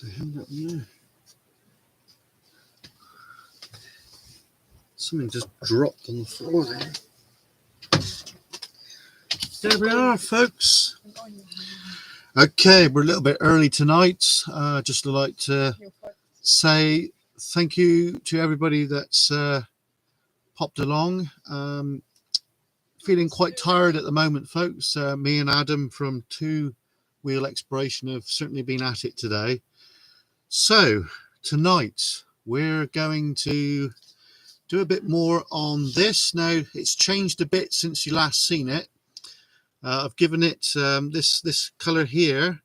The hell happened there? Something just dropped on the floor there. There we are, folks. Okay, we're a little bit early tonight. Just like to say thank you to everybody that's popped along. Feeling quite tired at the moment, folks. Me and Adam from Two Wheel Exploration have certainly been at it today. So tonight we're going to do a bit more on this. Now it's changed a bit since you last seen it. I've given it this color here.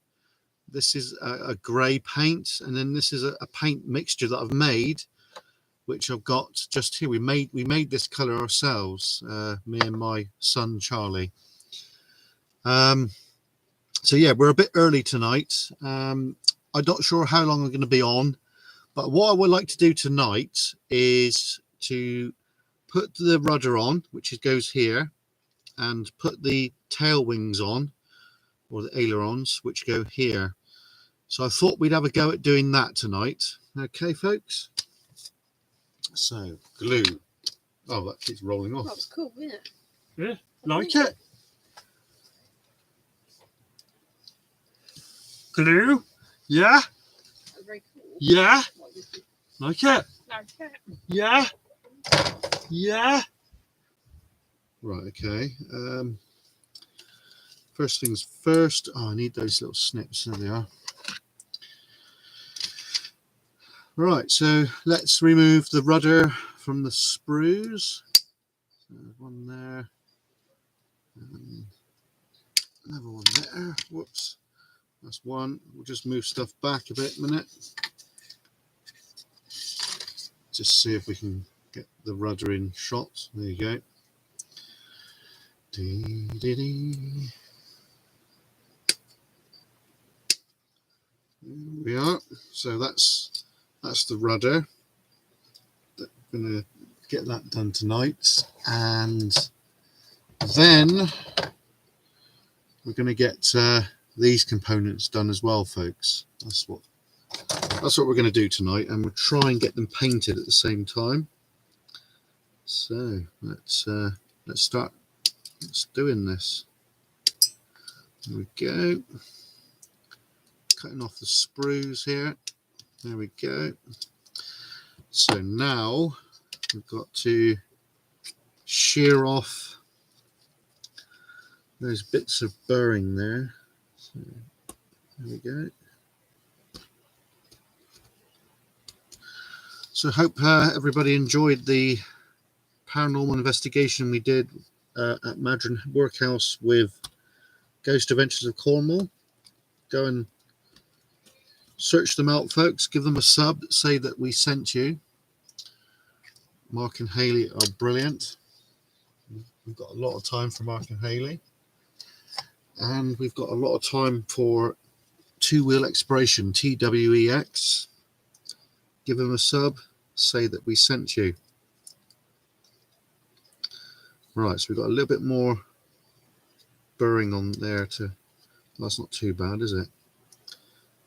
This is a grey paint, and then this is a paint mixture that I've made, which I've got just here. We made this color ourselves, me and my son Charlie. So yeah, we're a bit early tonight. I'm not sure how long I'm going to be on, but what I would like to do tonight is to put the rudder on, which goes here, and put the tail wings on, or the ailerons, which go here. So I thought we'd have a go at doing that tonight. Okay, folks? So, glue. Oh, that keeps rolling off. That was cool, isn't it? Yeah, like it. Glue. Yeah. That was very cool. Yeah. Like it. Like it. Yeah. Yeah. Right, okay. First things first. Oh, I need those little snips. There they are. Right, so let's remove the rudder from the sprues. There's one there. And another one there. Whoops. That's one. We'll just move stuff back a bit a minute. Just see if we can get the rudder in shot. There you go. Dee-dee-dee. There we are. So that's the rudder. I'm going to get that done tonight, and then we're going to get these components done as well, folks. That's what we're going to do tonight, and we'll try and get them painted at the same time. So let's start. Let's doing this. There we go. Cutting off the sprues here. There we go. So now we've got to shear off those bits of burring there. So there we go. So hope everybody enjoyed the paranormal investigation we did at Madron Workhouse with Ghost Adventures of Cornwall. Go and search them out, folks. Give them a sub. Say that we sent you. Mark and Haley are brilliant. We've got a lot of time for Mark and Haley. And we've got a lot of time for Two Wheel Exploration, TWEX. Give them a sub. Say that we sent you. Right, so we've got a little bit more burring on there to. That's not too bad, is it?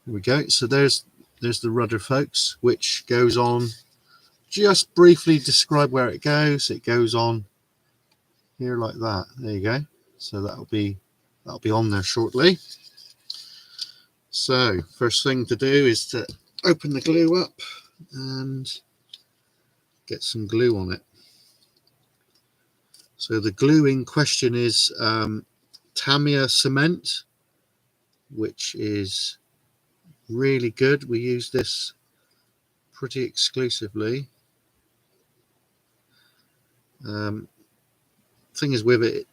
There we go. So there's the rudder, folks, which goes on. Just briefly describe where it goes. It goes on here like that. There you go. So that'll be on there shortly. So first thing to do is to open the glue up and get some glue on it. So the glue in question is Tamiya cement, which is really good. We use this pretty exclusively. Thing is with it,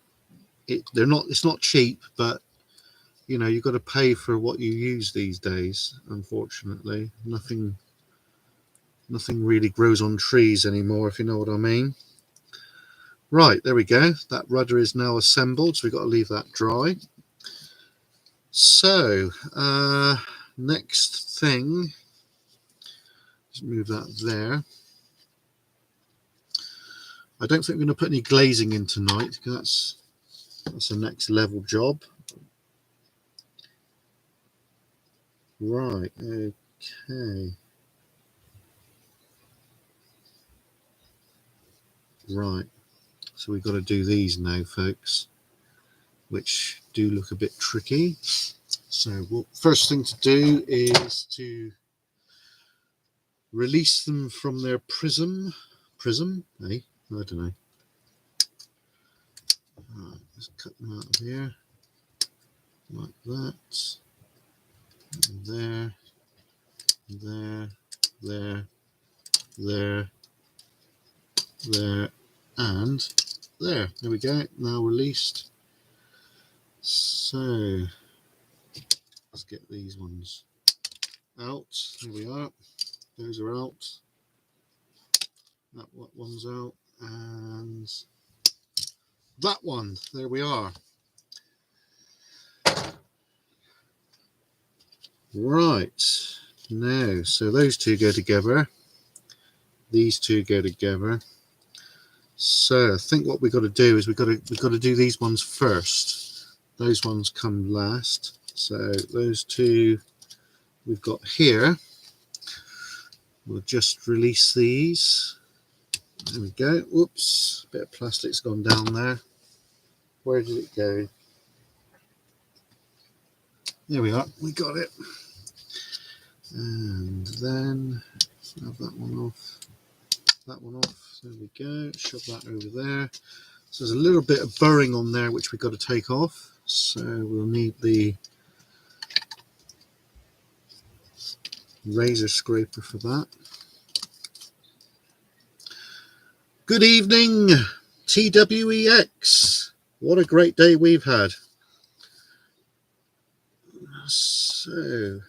it's not cheap, but you know, you've got to pay for what you use these days. Unfortunately, nothing really grows on trees anymore, if you know what I mean. Right, there we go. That rudder is now assembled, so we've got to leave that dry. So next thing, just move that there. I don't think we're going to put any glazing in tonight, because that's a next level job. Right, Okay. Right. So we've got to do these now, folks, which do look a bit tricky. So first thing to do is to release them from their prism, eh? I don't know. Right, let's cut them out of here, like that, and there, there, there, there, there, and there. There we go, now released. So, let's get these ones out. There we are. Those are out. That one's out, and that one. There we are. Right. Now, so those two go together. These two go together. So I think what we've got to do is we've got to do these ones first. Those ones come last. So those two we've got here. We'll just release these. There we go. Whoops, a bit of plastic's gone down there. Where did it go? There we are. We got it. And then have that one off. That one off. There we go. Shove that over there. So there's a little bit of burring on there which we've got to take off. So we'll need the razor scraper for that. Good evening, TWEX. What a great day we've had. So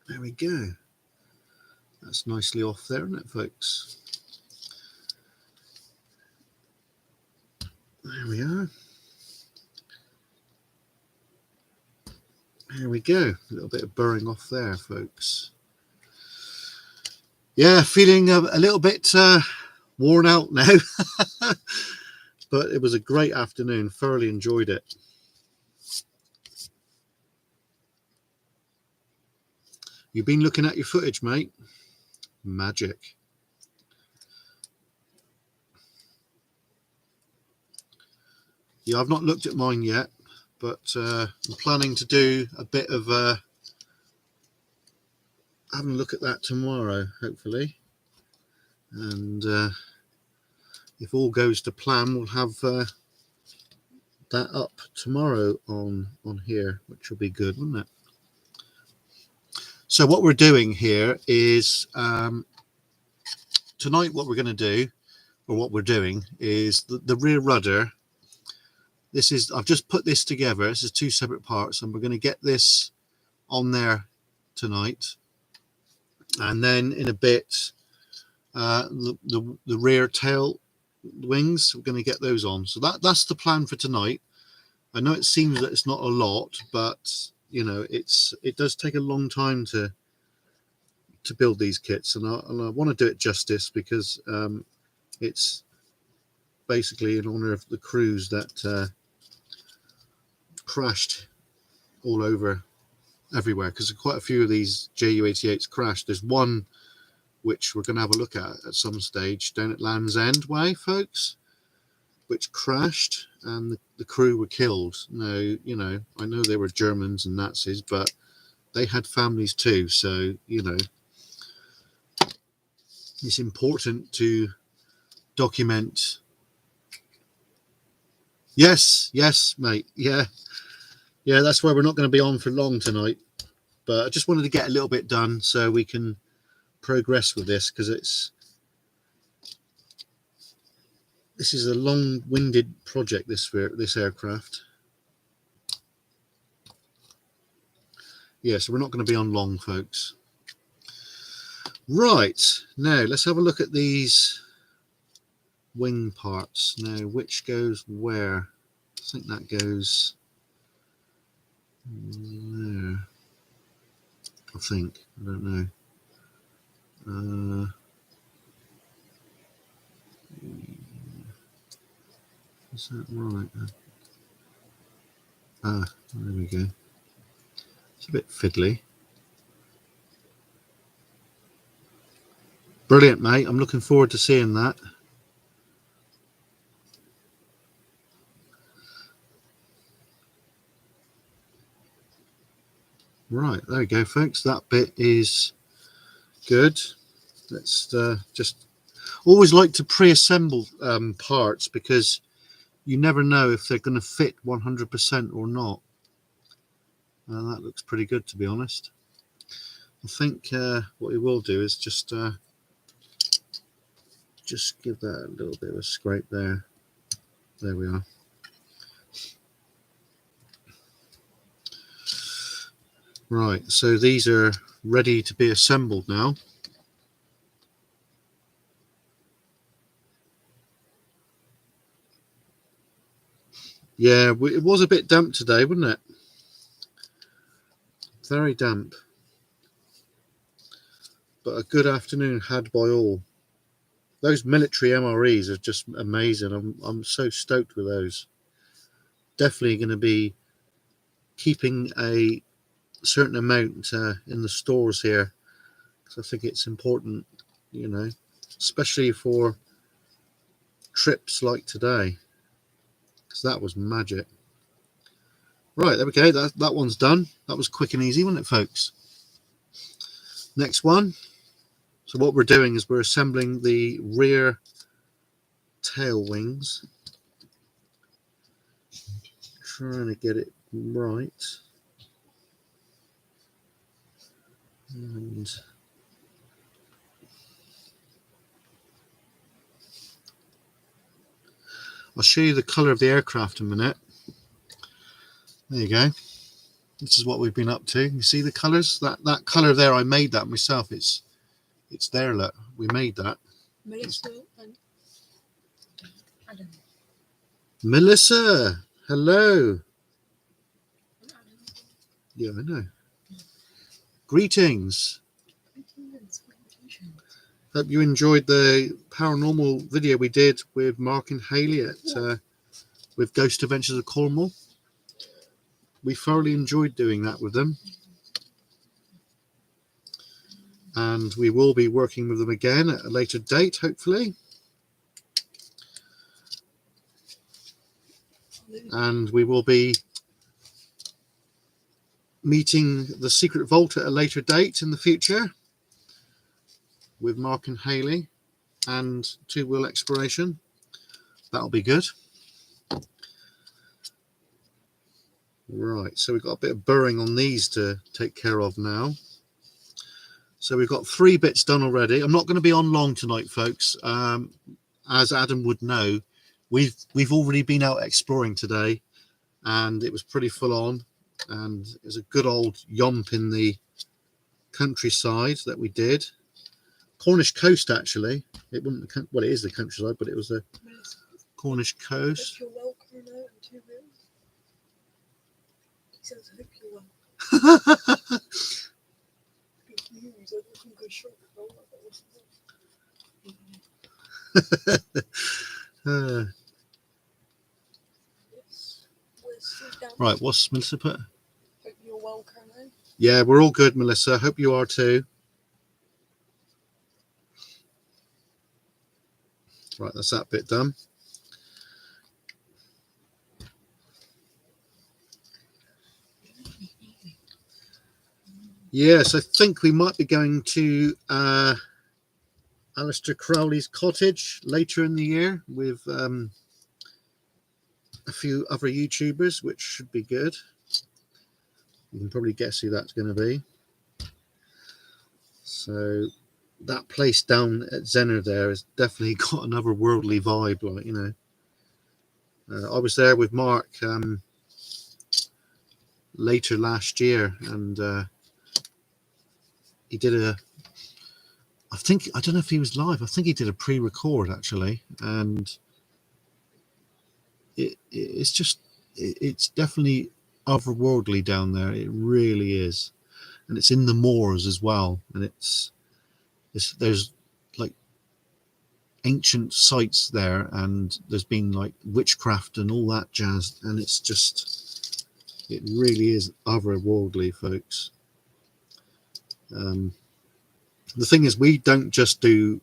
there we go. That's nicely off there, isn't it, folks? There we are. There we go. A little bit of burring off there, folks. Yeah, feeling a little bit worn out now. But it was a great afternoon. Thoroughly enjoyed it. You've been looking at your footage, mate? Magic. Yeah, I've not looked at mine yet, but I'm planning to do a bit of having a look at that tomorrow, hopefully. And if all goes to plan, we'll have that up tomorrow on here, which will be good, wouldn't it? So what we're doing here is tonight what we're going to do, or what we're doing, is the rear rudder. I've just put this together. This is two separate parts, and we're going to get this on there tonight. And then in a bit, the rear tail wings, we're going to get those on. So that's the plan for tonight. I know it seems that it's not a lot, but you know, it does take a long time to build these kits, and I want to do it justice, because it's basically in honor of the crews that crashed all over everywhere, because quite a few of these Ju-88s crashed. There's one which we're going to have a look at some stage down at Land's End way, folks, which crashed and the crew were killed. Now, you know, I know they were Germans and Nazis, but they had families too. So, you know, it's important to document. Yes, mate. Yeah, that's why we're not going to be on for long tonight. But I just wanted to get a little bit done so we can progress with this, because this is a long-winded project, this aircraft. Yeah, so we're not going to be on long, folks. Right, now let's have a look at these wing parts. Now, which goes where? I think that goes there. I think. I don't know. Is that right? There we go. It's a bit fiddly. Brilliant, mate. I'm looking forward to seeing that. Right, there we go, folks. That bit is good. Let's just always like to pre-assemble parts, because you never know if they're going to fit 100% or not. That looks pretty good, to be honest. I think what we will do is just give that a little bit of a scrape there. There we are. Right, so these are ready to be assembled now. Yeah, it was a bit damp today, wasn't it? Very damp. But a good afternoon had by all. Those military MREs are just amazing. I'm so stoked with those. Definitely going to be keeping a certain amount in the stores here, because I think it's important, you know, especially for trips like today, because that was magic. Right, there we go. That one's done. That was quick and easy, wasn't it, folks? Next one. So what we're doing is we're assembling the rear tail wings. Trying to get it right. And I'll show you the colour of the aircraft in a minute. There you go. This is what we've been up to. You see the colours? That colour there, I made that myself. It's there, look. We made that. Melissa and Adam. Melissa, hello. Yeah, I know. Greetings. Hope you enjoyed the paranormal video we did with Mark and Haley at with Ghost Adventures of Cornwall. We thoroughly enjoyed doing that with them, and we will be working with them again at a later date, hopefully. And we will be meeting the Secret Vault at a later date in the future with Mark and Haley and Two Wheel Exploration. That'll be good. Right, so we've got a bit of burring on these to take care of now. So we've got 3 bits done already. I'm not going to be on long tonight, folks. As Adam would know, we've already been out exploring today, and it was pretty full on, and it was a good old yomp in the countryside that we did. Cornish coast, actually. It wasn't well, it is the countryside, but it was the Cornish coast. You're welcome now and 2 wheels. He says, I hope you're well. Good news, I got some good shot. Right, what's Melissa put? Hope you're well, Colonel. Yeah, we're all good, Melissa. Hope you are too. Right, that's that bit done. Yes, I think we might be going to Alistair Crowley's cottage later in the year with a few other YouTubers, which should be good. You can probably guess who that's going to be. So that place down at Zenner there has definitely got another worldly vibe, like, you know. I was there with Mark later last year, and he did I don't know if he was live. I think he did a pre-record actually, and it's definitely otherworldly down there. It really is, and it's in the moors as well, and there's like ancient sites there, and there's been like witchcraft and all that jazz, and it really is otherworldly, folks. the thing is, we don't just do.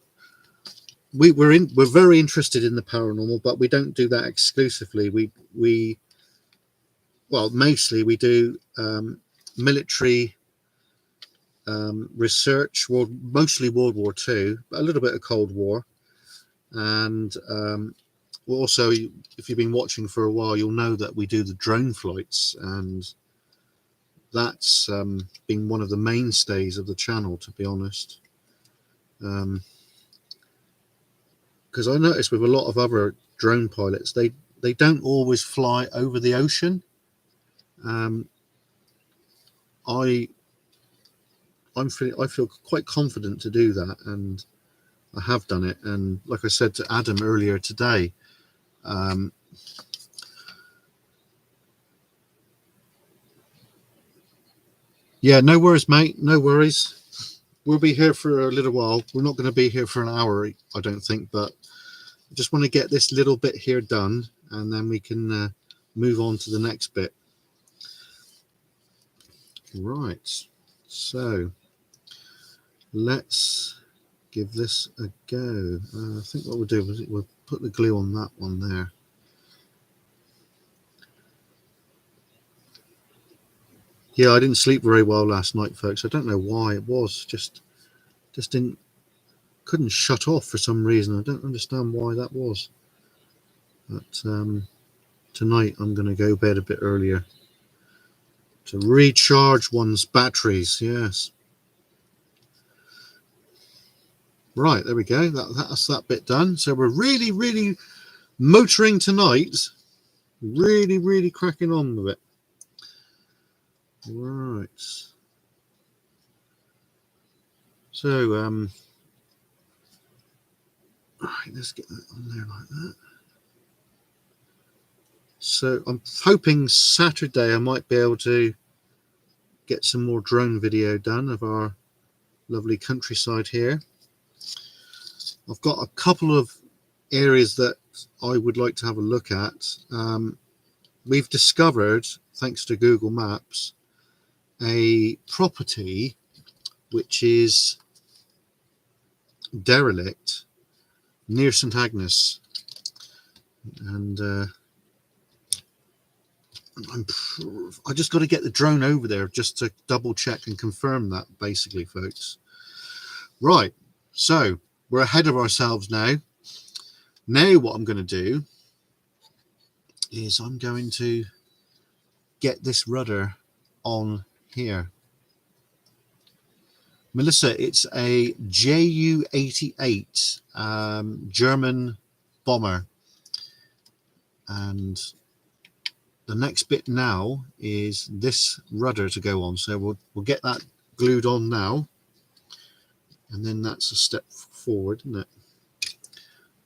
We're very interested in the paranormal, but we don't do that exclusively. Well, mostly we do military research, mostly World War II, but a little bit of Cold War. And also, if you've been watching for a while, you'll know that we do the drone flights, and that's been one of the mainstays of the channel, to be honest. Because I noticed with a lot of other drone pilots, they don't always fly over the ocean. I feel quite confident to do that, and I have done it. And like I said to Adam earlier today, yeah, no worries, mate. No worries. We'll be here for a little while. We're not going to be here for an hour, I don't think, but I just want to get this little bit here done, and then we can move on to the next bit. Right. So let's give this a go. I think what we'll do is we'll put the glue on that one there. Yeah, I didn't sleep very well last night, folks. I don't know why. It was just couldn't shut off for some reason. I don't understand why that was. But tonight I'm going to go bed a bit earlier to recharge one's batteries. Yes. Right, there we go. That's that bit done. So we're really motoring tonight. Really cracking on with it. Right. So right, let's get that on there like that. So I'm hoping Saturday I might be able to get some more drone video done of our lovely countryside here. I've got a couple of areas that I would like to have a look at. We've discovered, thanks to Google Maps, a property which is derelict near St Agnes, and I just got to get the drone over there just to double check and confirm that, basically, folks. Right, so we're ahead of ourselves now. Now what I'm going to do is I'm going to get this rudder on here. Melissa, it's a Ju-88 German bomber, and the next bit now is this rudder to go on. So we'll get that glued on now, and then that's a step forward, isn't it?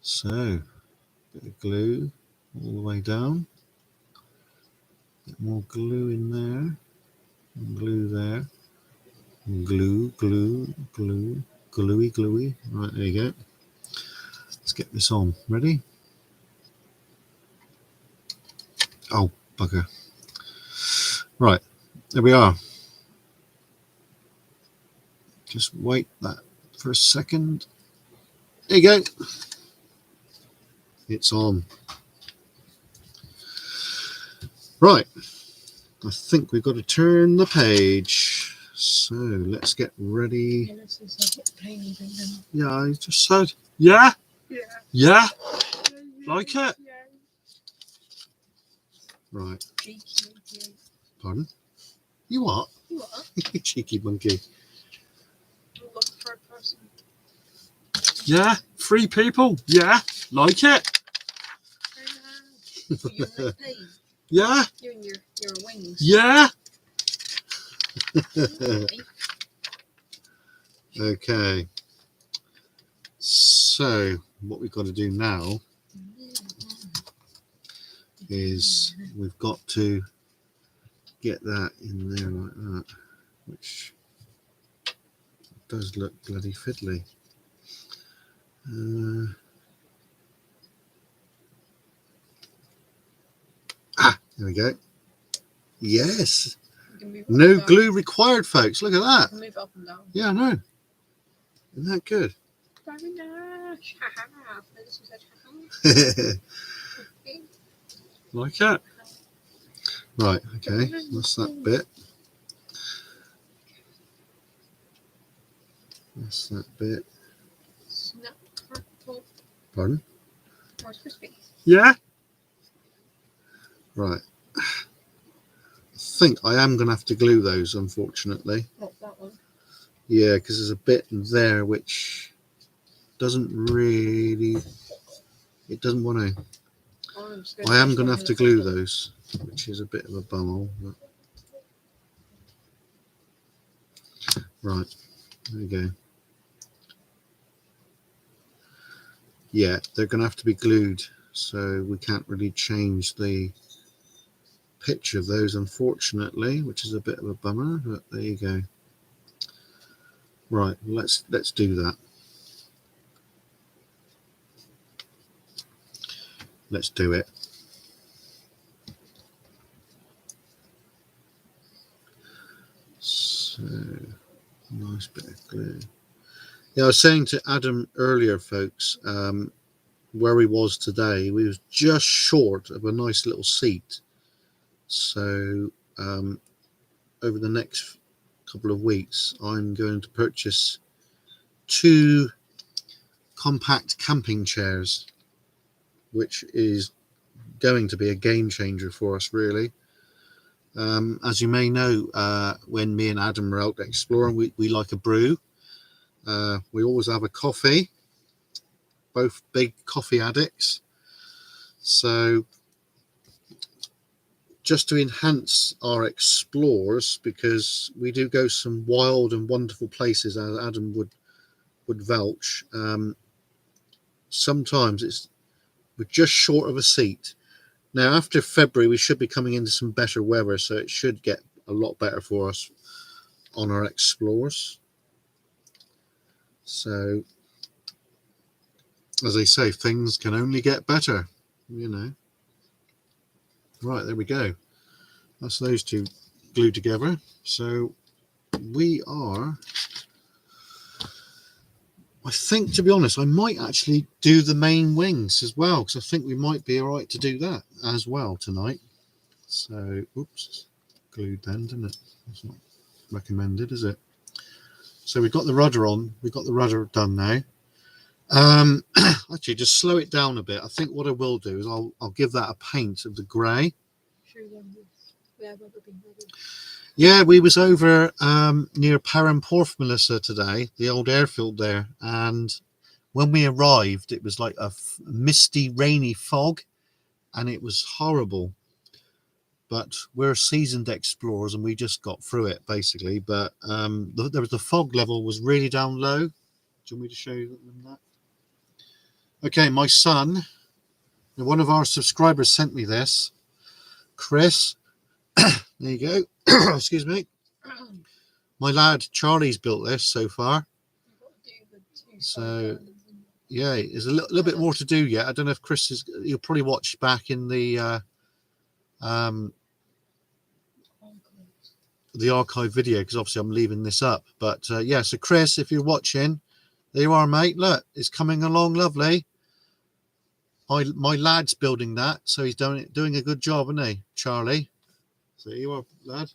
So bit of glue all the way down, bit more glue in there, and glue there, and glue, gluey. Right, there you go. Let's get this on. Ready? Oh, bugger. Right, there we are. Just wait that for a second. There you go. It's on. Right, I think we've got to turn the page. So let's get ready. Yeah, I just said. Yeah? Yeah? Like it? Right. Pardon? You what? You what? You cheeky monkey. Look for a person. Yeah? 3 people? Yeah? Like it? Yeah? You and your wings. Yeah? Okay. So what we've got to do now is we've got to get that in there like that, which does look bloody fiddly. There we go. Yes. No glue required, folks. Look at that. Move up and down. Yeah, I know. Isn't that good? Very nice. Haha. This is a Like it? Right, okay. That's that bit. That's that bit. Snap, crackle. Pardon? Rice Krispies. Yeah? Right. I think I am going to have to glue those, unfortunately. Not that one. Yeah, because there's a bit there which doesn't really... It doesn't want to... I am going to have to glue those, which is a bit of a bumhole. But... Right, there we go. Yeah, they're going to have to be glued, so we can't really change the pitch of those, unfortunately, which is a bit of a bummer, but there you go. Right, let's do that. Let's do it. So, nice bit of glue. Yeah, I was saying to Adam earlier, folks, where he was today, we was just short of a nice little seat. So over the next couple of weeks, I'm going to purchase 2 compact camping chairs, which is going to be a game changer for us, really. As you may know, when me and Adam are out exploring, we like a brew. We always have a coffee, both big coffee addicts. So just to enhance our explores, because we do go some wild and wonderful places, as Adam would vouch. Sometimes we're just short of a seat. Now, after February, we should be coming into some better weather, so it should get a lot better for us on our explores. So, as they say, things can only get better, you know. Right, there we go. That's those 2 glued together. So we are, I think, to be honest, I might actually do the main wings as well, because I think we might be all right to do that as well tonight. So, oops, glued then, didn't it? That's not recommended, is it? So we've got the rudder on. We've got the rudder done now. Actually, just slow it down a bit. I think what I will do is I'll give that a paint of the grey. Yeah, we was over near Perranporth, Melissa, today, the old airfield there, and when we arrived, it was like a misty, rainy fog, and it was horrible. But we're seasoned explorers, and we just got through it, basically. But there was the fog level was really down low. Do you want me to show you that? Okay, my son, one of our subscribers sent me this. Chris, there you go. Excuse me. My lad Charlie's built this so far. So yeah, there's a little bit more to do yet. I don't know if Chris is. You'll probably watch back in the archive video, because obviously I'm leaving this up. But yeah, so Chris, if you're watching, there you are, mate. Look, it's coming along lovely. My lad's building that, so he's doing a good job, isn't he, Charlie? So here you are, lad.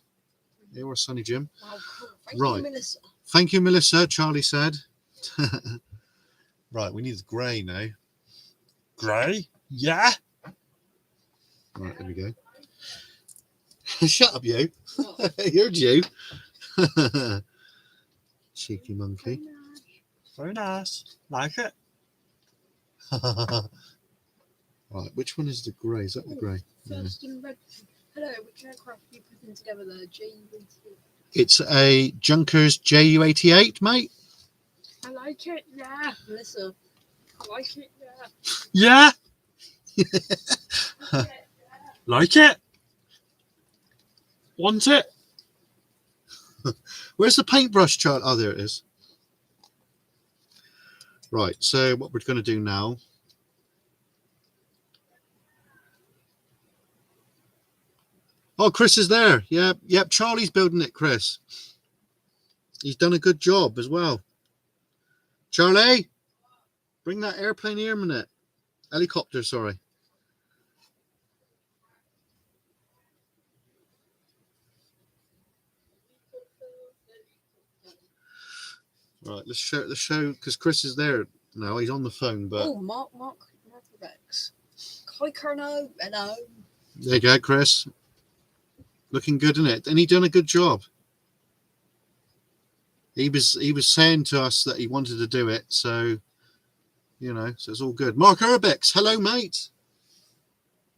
Here you are, Sonny Jim. Wow, cool. Thank Right. you, Melissa. Thank you, Melissa, Charlie said. Right, we need the grey now. Grey? Yeah. Right, there we go. Shut up, you. I heard you. Cheeky monkey. Very nice. Like it. Right, which one is the grey? Is that the grey? First in red. Hello, which aircraft are you putting together there? JU-88. It's a Junkers JU-88, mate. I like it, yeah. Melissa, I like it, yeah. Yeah. Like it? Want it? Where's the paintbrush chart? Oh, there it is. Right, so what we're going to do now. Oh, Chris is there. Yep, Charlie's building it, Chris. He's done a good job as well. Charlie, bring that airplane here a minute. Helicopter, sorry. Right, let's show because Chris is there now. He's on the phone, but Oh, Mark Rex. Hi, Colonel. Hello. there you go, Chris. Looking good, isn't it? And he done a good job. He was saying to us that he wanted to do it, so you know, so it's all good. Mark Urbex, hello, mate.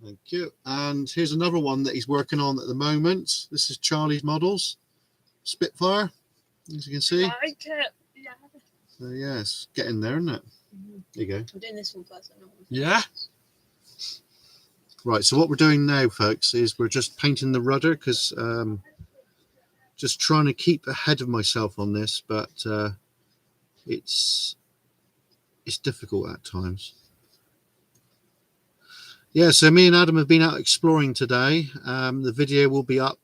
Thank you. And here's another one that he's working on at the moment. This is Charlie's models, Spitfire, as you can see. Like it. Yeah. So yeah, it's getting there, isn't it? There you go. I'm doing this one first. Yeah. Right, so what we're doing now, folks, is we're just painting the rudder because just trying to keep ahead of myself on this, but it's difficult at times. Yeah, so me and Adam have been out exploring today. The video will be up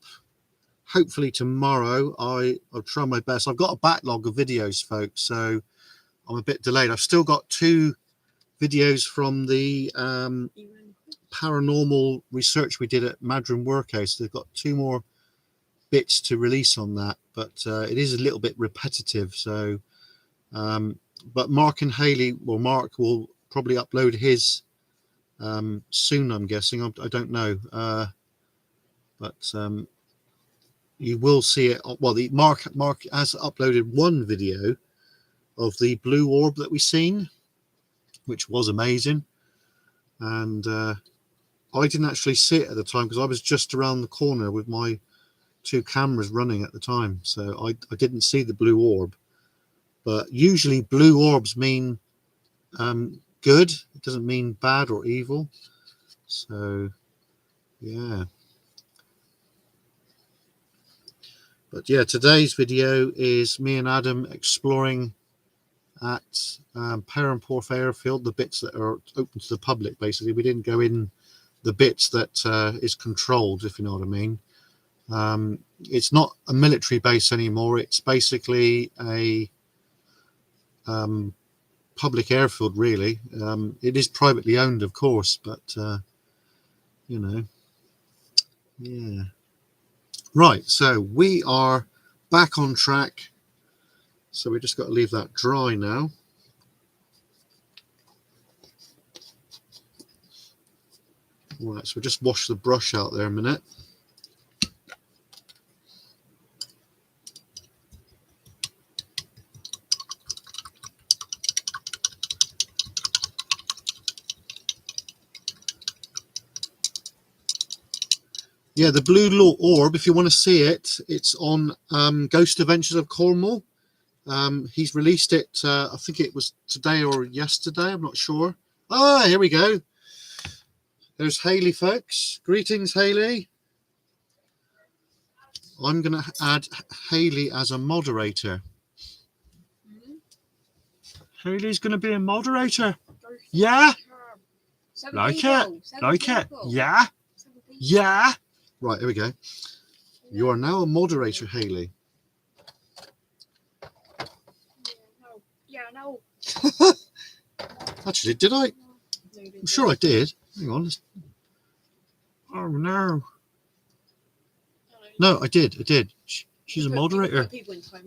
hopefully tomorrow. I'll try my best. I've got a backlog of videos, folks, so I'm a bit delayed. I've still got 2 videos from the paranormal research we did at Madron Workhouse. They've got 2 more bits to release on that, but it is a little bit repetitive. So but Mark and Haley, well, Mark will probably upload his soon, I'm guessing. I don't know, but you will see it. Well, the Mark has uploaded one video of the blue orb that we seen, which was amazing, and I didn't actually see it at the time because I was just around the corner with my 2 cameras running at the time, so I didn't see the blue orb. But usually blue orbs mean good. It doesn't mean bad or evil. So yeah, but yeah, today's video is me and Adam exploring at Perranporth Airfield, the bits that are open to the public. Basically, we didn't go in the bits that is controlled, if you know what I mean. It's not a military base anymore. It's basically a public airfield, really. It is privately owned, of course, but you know, yeah. Right, so we are back on track. So we just got to leave that dry now. Right, so we'll just wash the brush out there a minute. Yeah, the blue orb, if you want to see it, it's on Ghost Adventures of Cornwall. He's released it, I think it was today or yesterday, I'm not sure. Ah, here we go. There's Haley, folks. Greetings, Haley. I'm going to add Haley as a moderator. Haley's going to be a moderator. Yeah? Like it? Like it? Yeah? Yeah? Right, here we go. You are now a moderator, Haley. Yeah, no. Actually, did I? I'm sure I did. Hang on. Oh, no. No, I did. She's a moderator.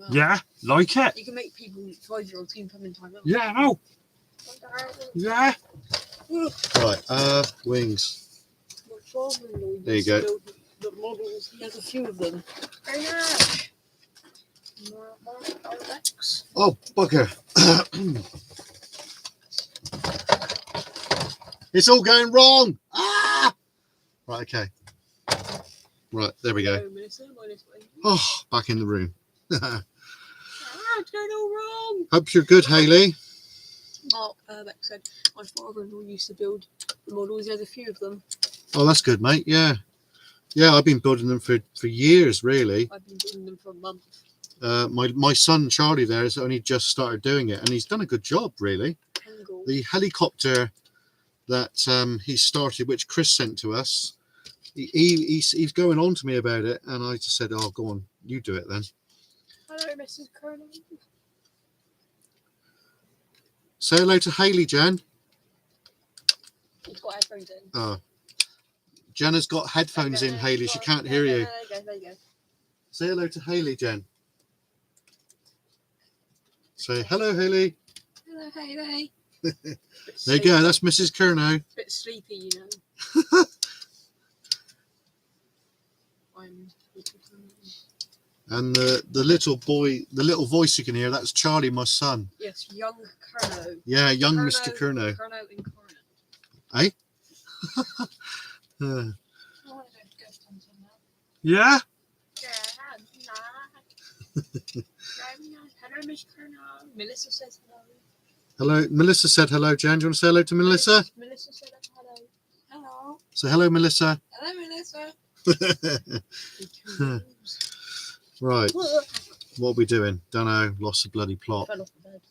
Yeah, like it. You can make people 5-year-olds can come in time out. Yeah, no. Yeah. Right, wings. There you go. The models, he has a few of them. Oh, bugger. It's all going wrong. Ah! Right, okay. Right, there we go. Oh, back in the room. It's going all wrong. Hope you're good, Haley. Mark Urbeck said my father-in-law used to build the models. He has a few of them. Oh, that's good, mate. Yeah. Yeah, I've been building them for years, really. I've been building them for a month. My son, Charlie, there has only just started doing it, and he's done a good job, really. Angle. The helicopter that he started, which Chris sent to us, he's going on to me about it, and I just said, oh, go on, you do it then. Hello, Mrs. Colonel. Say hello to Hayley, Jen. He's got headphones in. Oh, Jen has got headphones in, Hayley. She can't hear you. There you go. Say hello to Hayley, Jen. Say hello, Hayley. Hello, Hayley. There you go. That's Mrs. Curnow. It's a bit sleepy, you know. I'm sleepy. And the little boy, the little voice you can hear, that's Charlie, my son. Yes, young Curnow. Yeah, young Mr. Curnow. Curnow incarnate. Eh? I want to go to Ghost Hunter now. Yeah? Yeah, nice. Hello, Miss Curnow. Melissa says hello. Hello. Melissa said hello, Jen. Do you want to say hello to Melissa? Melissa said hello. Hello. Say hello, Melissa. Hello, Melissa. Right. What are we doing? Don't know. Lost the bloody plot. Fell off the bed.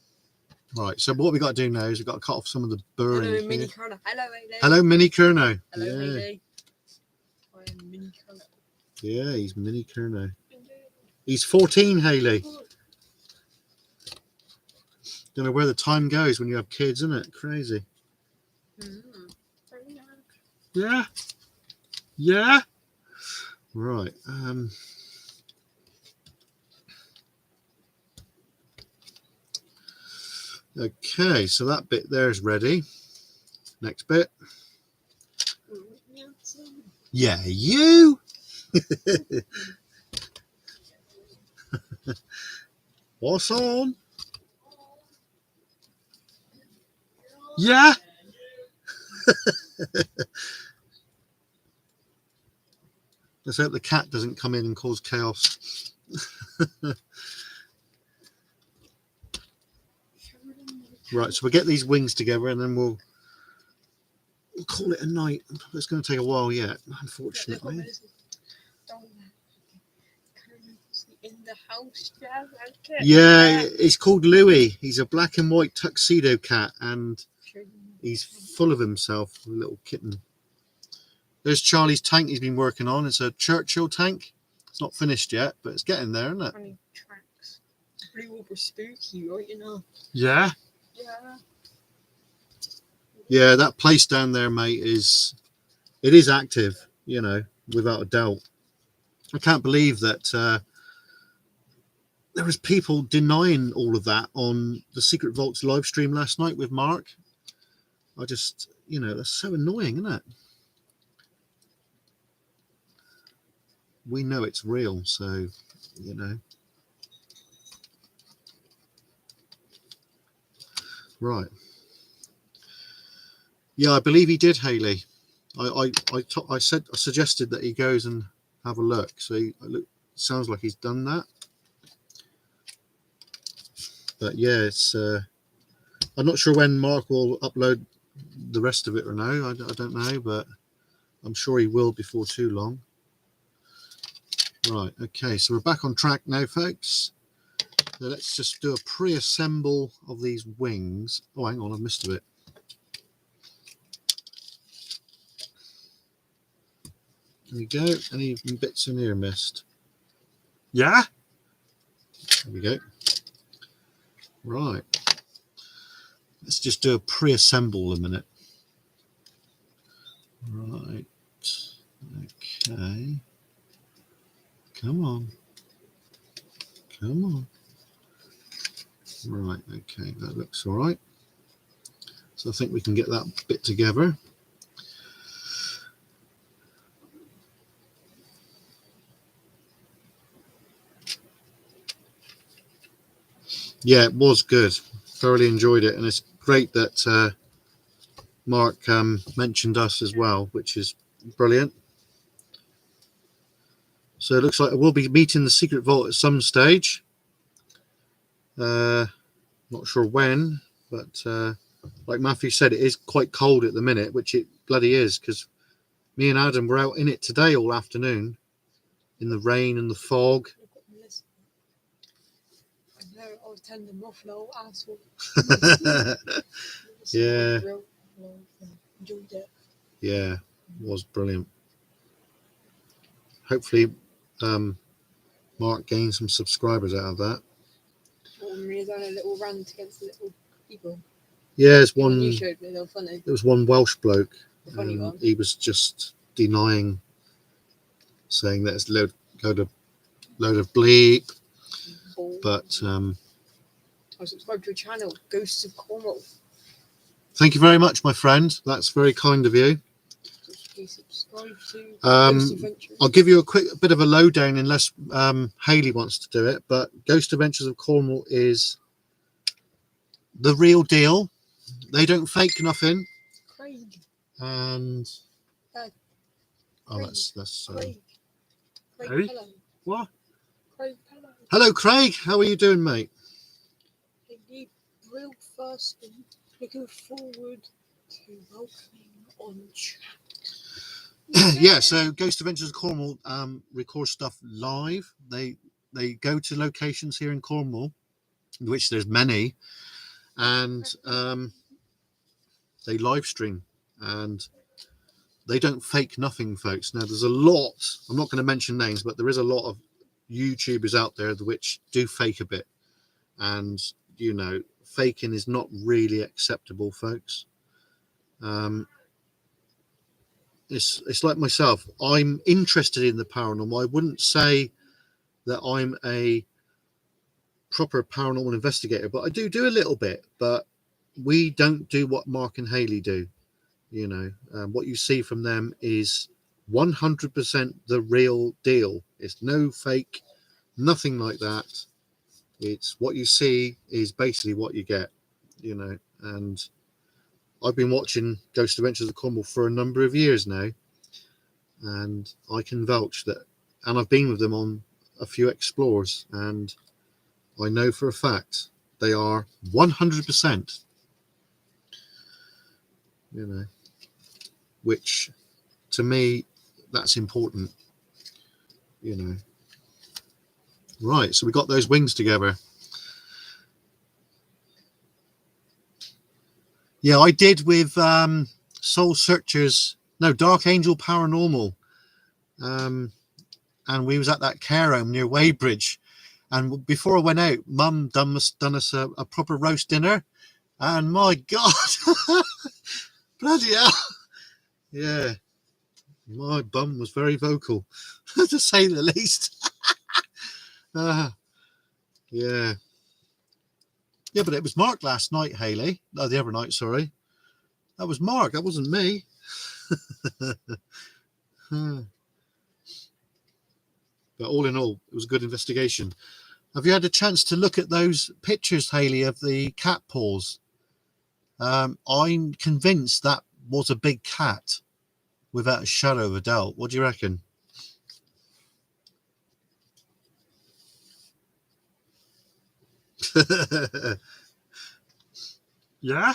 Right. So what we got to do now is we've got to cut off some of the burring. Hello, here. Mini Curnow. Hello, Hayley. Hello, Mini Curnow. Hello, Yeah. Hayley. I am Mini Curnow. Yeah, he's Mini Curnow. He's 14, Hayley. Don't know where the time goes when you have kids, isn't it? Crazy. Yeah. Yeah. Right. Okay, so that bit there is ready. Next bit. Yeah, you. What's on? Yeah. Let's hope the cat doesn't come in and cause chaos. Right, so we'll get these wings together and then we'll call it a night. It's going to take a while yet, unfortunately. In the house, Yeah, he's called Louis. He's a black and white tuxedo cat and he's full of himself, a little kitten. There's Charlie's tank he's been working on. It's a Churchill tank. It's not finished yet, but it's getting there, isn't it? Funny tracks. Blue will be spooky, right? You know. Yeah. Yeah. Yeah, that place down there, mate, is active, you know, without a doubt. I can't believe that there was people denying all of that on the Secret Vaults live stream last night with Mark. I just, you know, that's so annoying, isn't it? We know it's real, so, you know. Right. Yeah, I believe he did, Hayley. I suggested that he goes and have a look. So sounds like he's done that. But yeah, it's. I'm not sure when Mark will upload the rest of it or no. I don't know, but I'm sure he will before too long. Right. Okay. So we're back on track now, folks. So let's just do a pre-assemble of these wings. Oh, hang on, I've missed a bit. There we go. Any bits in here missed? Yeah. There we go. Right. Let's just do a pre-assemble a minute. Right. Okay. Come on. Come on. Right. Okay. That looks all right. So I think we can get that bit together. Yeah, it was good. Thoroughly enjoyed it, and it's great that Mark mentioned us as well, which is brilliant. So it looks like we'll be meeting the Secret Vault at some stage. Not sure when, but like Matthew said, it is quite cold at the minute, which it bloody is, because me and Adam were out in it today all afternoon, in the rain and the fog. I'll tend them off now, asshole. Yeah. Enjoyed it. Yeah, it was brilliant. Hopefully, Mark gained some subscribers out of that. He's on a little rant against the little people. Yeah, there's The one you one. showed me, they were funny. There was one Welsh bloke. The funny one. He was just denying, saying that it's load of bleep. Ball. But I subscribed to a channel, Ghosts of Cornwall. thank you very much, my friend. That's very kind of you. Please subscribe to Um, Ghost Adventures. I'll give you a quick bit of a lowdown, unless Hayley wants to do it. But Ghost Adventures of Cornwall is the real deal. They don't fake nothing. Craig. And Dad. oh, that's Craig. Harry? Hello. What? Craig, hello. Hello, Craig. How are you doing, mate? Indeed, real first and looking forward to welcoming on chat. Yeah. So Ghost Adventures of Cornwall record stuff live. They go to locations here in Cornwall, which there's many, and they live stream, and they don't fake nothing, folks. Now there's a lot, I'm not going to mention names, but there is a lot of YouTubers out there which do fake a bit, and you know, faking is not really acceptable, folks. It's like myself. I'm interested in the paranormal. I wouldn't say that I'm a proper paranormal investigator, but I do a little bit. But we don't do what Mark and Hayley do. You know, what you see from them is 100% the real deal. It's no fake, nothing like that. It's what you see is basically what you get, you know. And I've been watching Ghost Adventures of Cornwall for a number of years now, and I can vouch that, and I've been with them on a few explores, and I know for a fact they are 100%, you know, which to me, that's important, you know. Right, so we got those wings together. Yeah, I did with Soul Searchers, no, Dark Angel Paranormal, and we was at that care home near Weybridge, and before I went out, Mum done us a proper roast dinner, and my God, bloody hell, yeah, my bum was very vocal, to say the least. Yeah. Yeah, but it was Mark last night, Hayley. No, the other night, sorry. That was Mark. That wasn't me. But all in all, it was a good investigation. Have you had a chance to look at those pictures, Hayley, of the cat paws? I'm convinced that was a big cat, without a shadow of a doubt. What do you reckon? Yeah?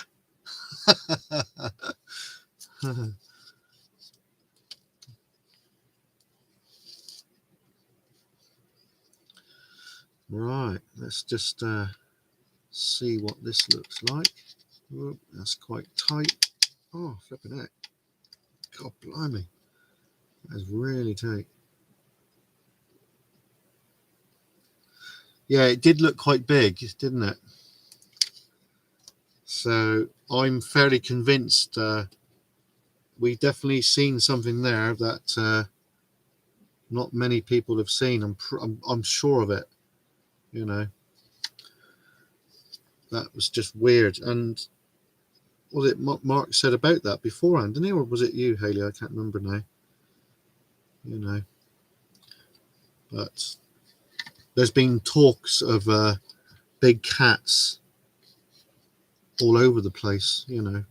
Right, let's just see what this looks like. Oh, that's quite tight. Oh, flipping heck. God blimey. That's really tight. Yeah, it did look quite big, didn't it? So I'm fairly convinced we definitely seen something there that not many people have seen. I'm sure of it. You know, that was just weird. And was it Mark said about that beforehand, didn't he, or was it you, Hayley? I can't remember now. You know, but there's been talks of big cats all over the place. You know,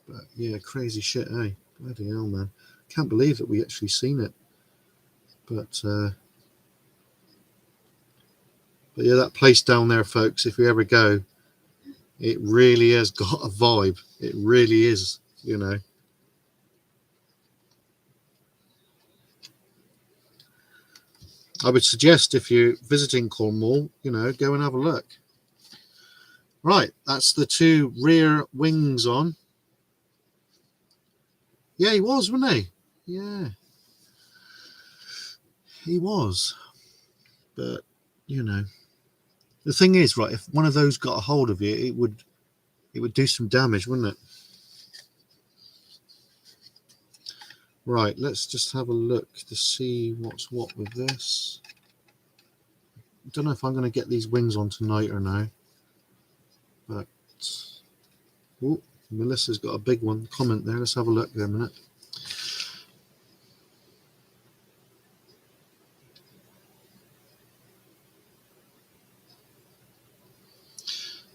but yeah, crazy shit, eh? Bloody hell, man! Can't believe that we actually seen it. But yeah, that place down there, folks, if you ever go, it really has got a vibe. It really is, you know. I would suggest if you're visiting Cornwall, you know, go and have a look. Right, that's the two rear wings on. Yeah, he was, wasn't he? Yeah. He was. But, you know, the thing is, right, if one of those got a hold of you, it would it would do some damage, wouldn't it? Right, let's just have a look to see what's what with this. I don't know if I'm going to get these wings on tonight or no, but oh, Melissa's got a big one comment there. Let's have a look there a minute.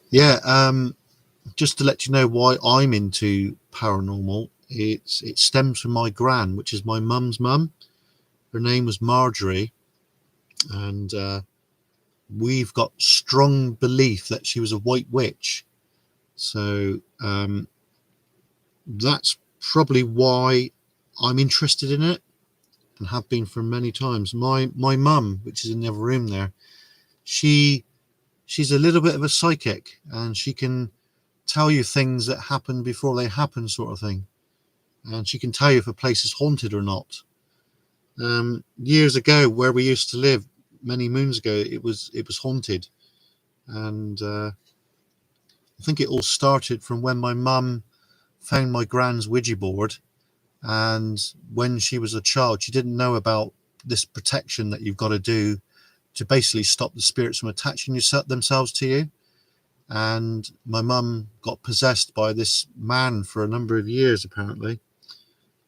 Yeah, just to let you know why I'm into paranormal, it stems from my gran, which is my mum's mum. Her name was Marjorie, and we've got strong belief that she was a white witch. So that's probably why I'm interested in it, and have been for many times. My mum, which is in the other room there, she's a little bit of a psychic, and she can tell you things that happen before they happen, sort of thing. And she can tell you if a place is haunted or not. Years ago, where we used to live, many moons ago, it was haunted, and I think it all started from when my mum found my gran's Ouija board, and when she was a child, she didn't know about this protection that you've got to do to basically stop the spirits from attaching themselves to you. And my mum got possessed by this man for a number of years, apparently,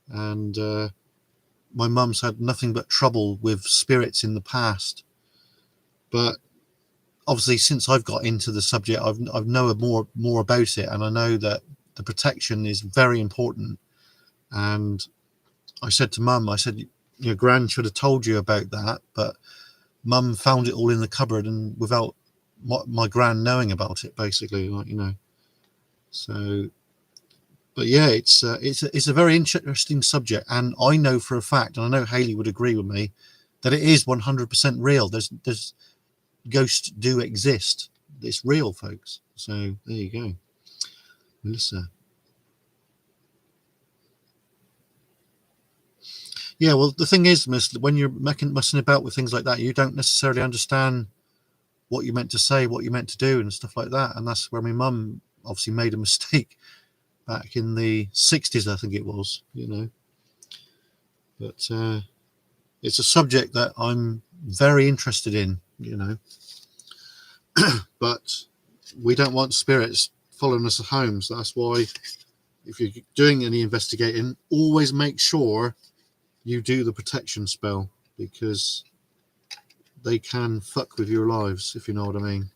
and my mum's had nothing but trouble with spirits in the past. But obviously, since I've got into the subject, I've know more about it, and I know that the protection is very important. And I said to Mum, I said, your gran should have told you about that, but Mum found it all in the cupboard, and without my gran knowing about it, basically, like, you know. So, but yeah, it's a very interesting subject, and I know for a fact, and I know Haley would agree with me, that it is 100% real. There's ghosts do exist. It's real, folks. So there you go, Melissa. Yeah, well, the thing is, Miss, when you're messing about with things like that, you don't necessarily understand what you meant to say, what you meant to do, and stuff like that. And that's where my mum obviously made a mistake back in the 60s, I think it was, you know. But it's a subject that I'm very interested in, you know. But we don't want spirits following us home. So that's why, if you're doing any investigating, always make sure you do the protection spell, because they can fuck with your lives, if you know what I mean.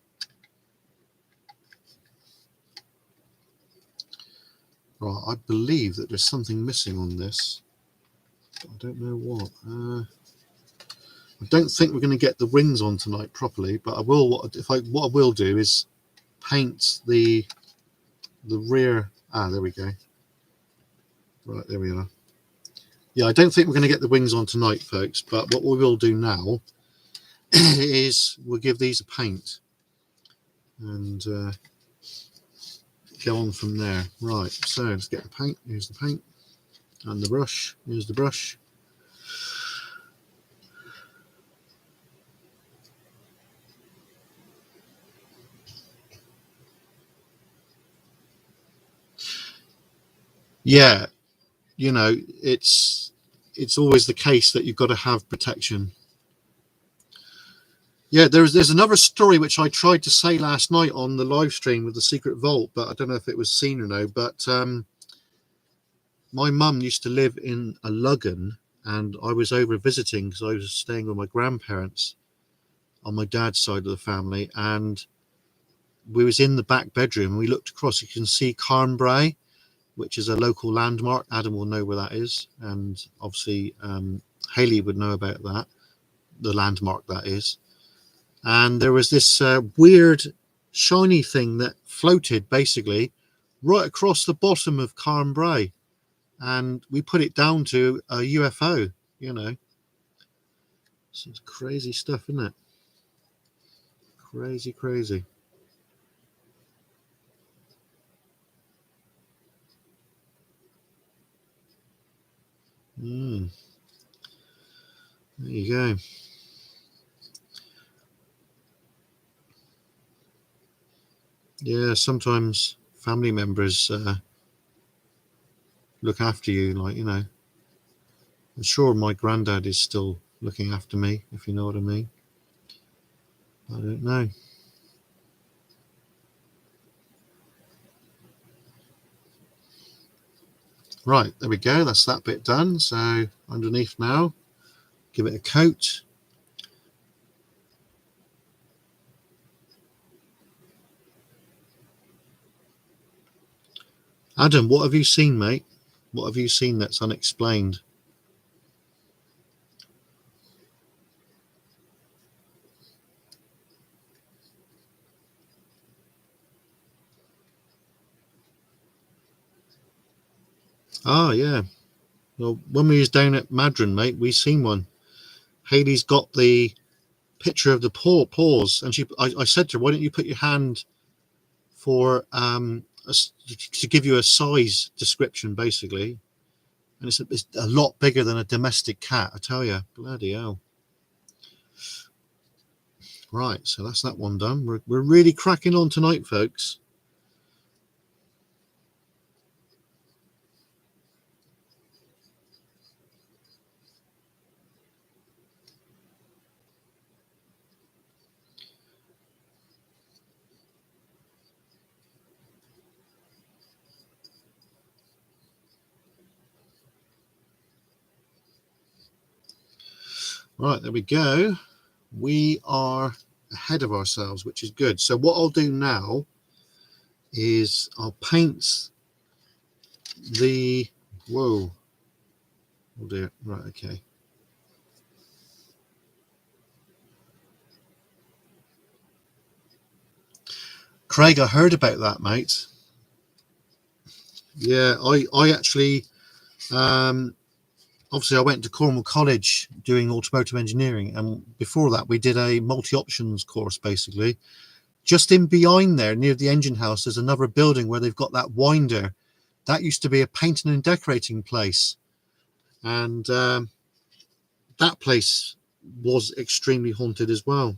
Right, I believe that there's something missing on this. I don't know what. I don't think we're going to get the wings on tonight properly, but I will. What I will do is paint the rear. There we go. Right, there we are. Yeah, I don't think we're going to get the wings on tonight, folks. But what we will do now is we'll give these a paint and go on from there. Right, so let's get the paint. Here's the paint and the brush. Here's the brush. Yeah, you know, it's always the case that you've got to have protection. Yeah, there's another story which I tried to say last night on the live stream with the secret vault, but I don't know if it was seen or no. But my mum used to live in a Luggan, and I was over visiting because I was staying with my grandparents on my dad's side of the family, and we was in the back bedroom and we looked across. You can see Cornwall, which is a local landmark. Adam will know where that is, and obviously Haley would know about that, the landmark that is. And there was this weird shiny thing that floated basically right across the bottom of Cornwall, and we put it down to a UFO, you know. So it's crazy stuff, isn't it? Crazy. There you go. Yeah, sometimes family members look after you, like, you know. I'm sure my granddad is still looking after me, if you know what I mean. I don't know. Right, there we go. That's that bit done. So underneath now, give it a coat. Adam, what have you seen, mate? What have you seen that's unexplained? Ah, yeah. Well, when we was down at Madron, mate, we seen one. Haley's got the picture of the paws, and I said to her, "Why don't you put your hand for to give you a size description, basically?" And it's a lot bigger than a domestic cat, I tell you. Bloody hell! Right, so that's that one done. We're really cracking on tonight, folks. Right, there we go. We are ahead of ourselves, which is good. So what I'll do now is I'll paint the... Whoa. Oh dear. Right, okay. Craig, I heard about that, mate. Yeah, I actually... obviously, I went to Cornwall College doing automotive engineering, and before that, we did a multi-options course, basically. Just in behind there, near the engine house, there's another building where they've got that winder. That used to be a painting and decorating place, and that place was extremely haunted as well,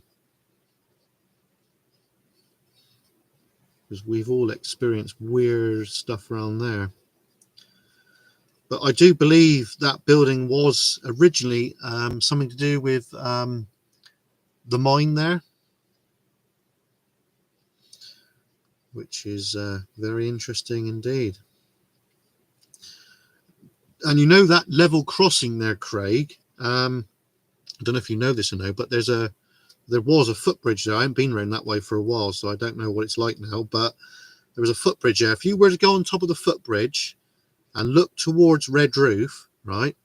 because we've all experienced weird stuff around there. But I do believe that building was originally something to do with the mine there, which is very interesting indeed. And you know that level crossing there, Craig, I don't know if you know this or no, but there was a footbridge there. I haven't been around that way for a while, so I don't know what it's like now, but there was a footbridge there. If you were to go on top of the footbridge and look towards Red Roof, right,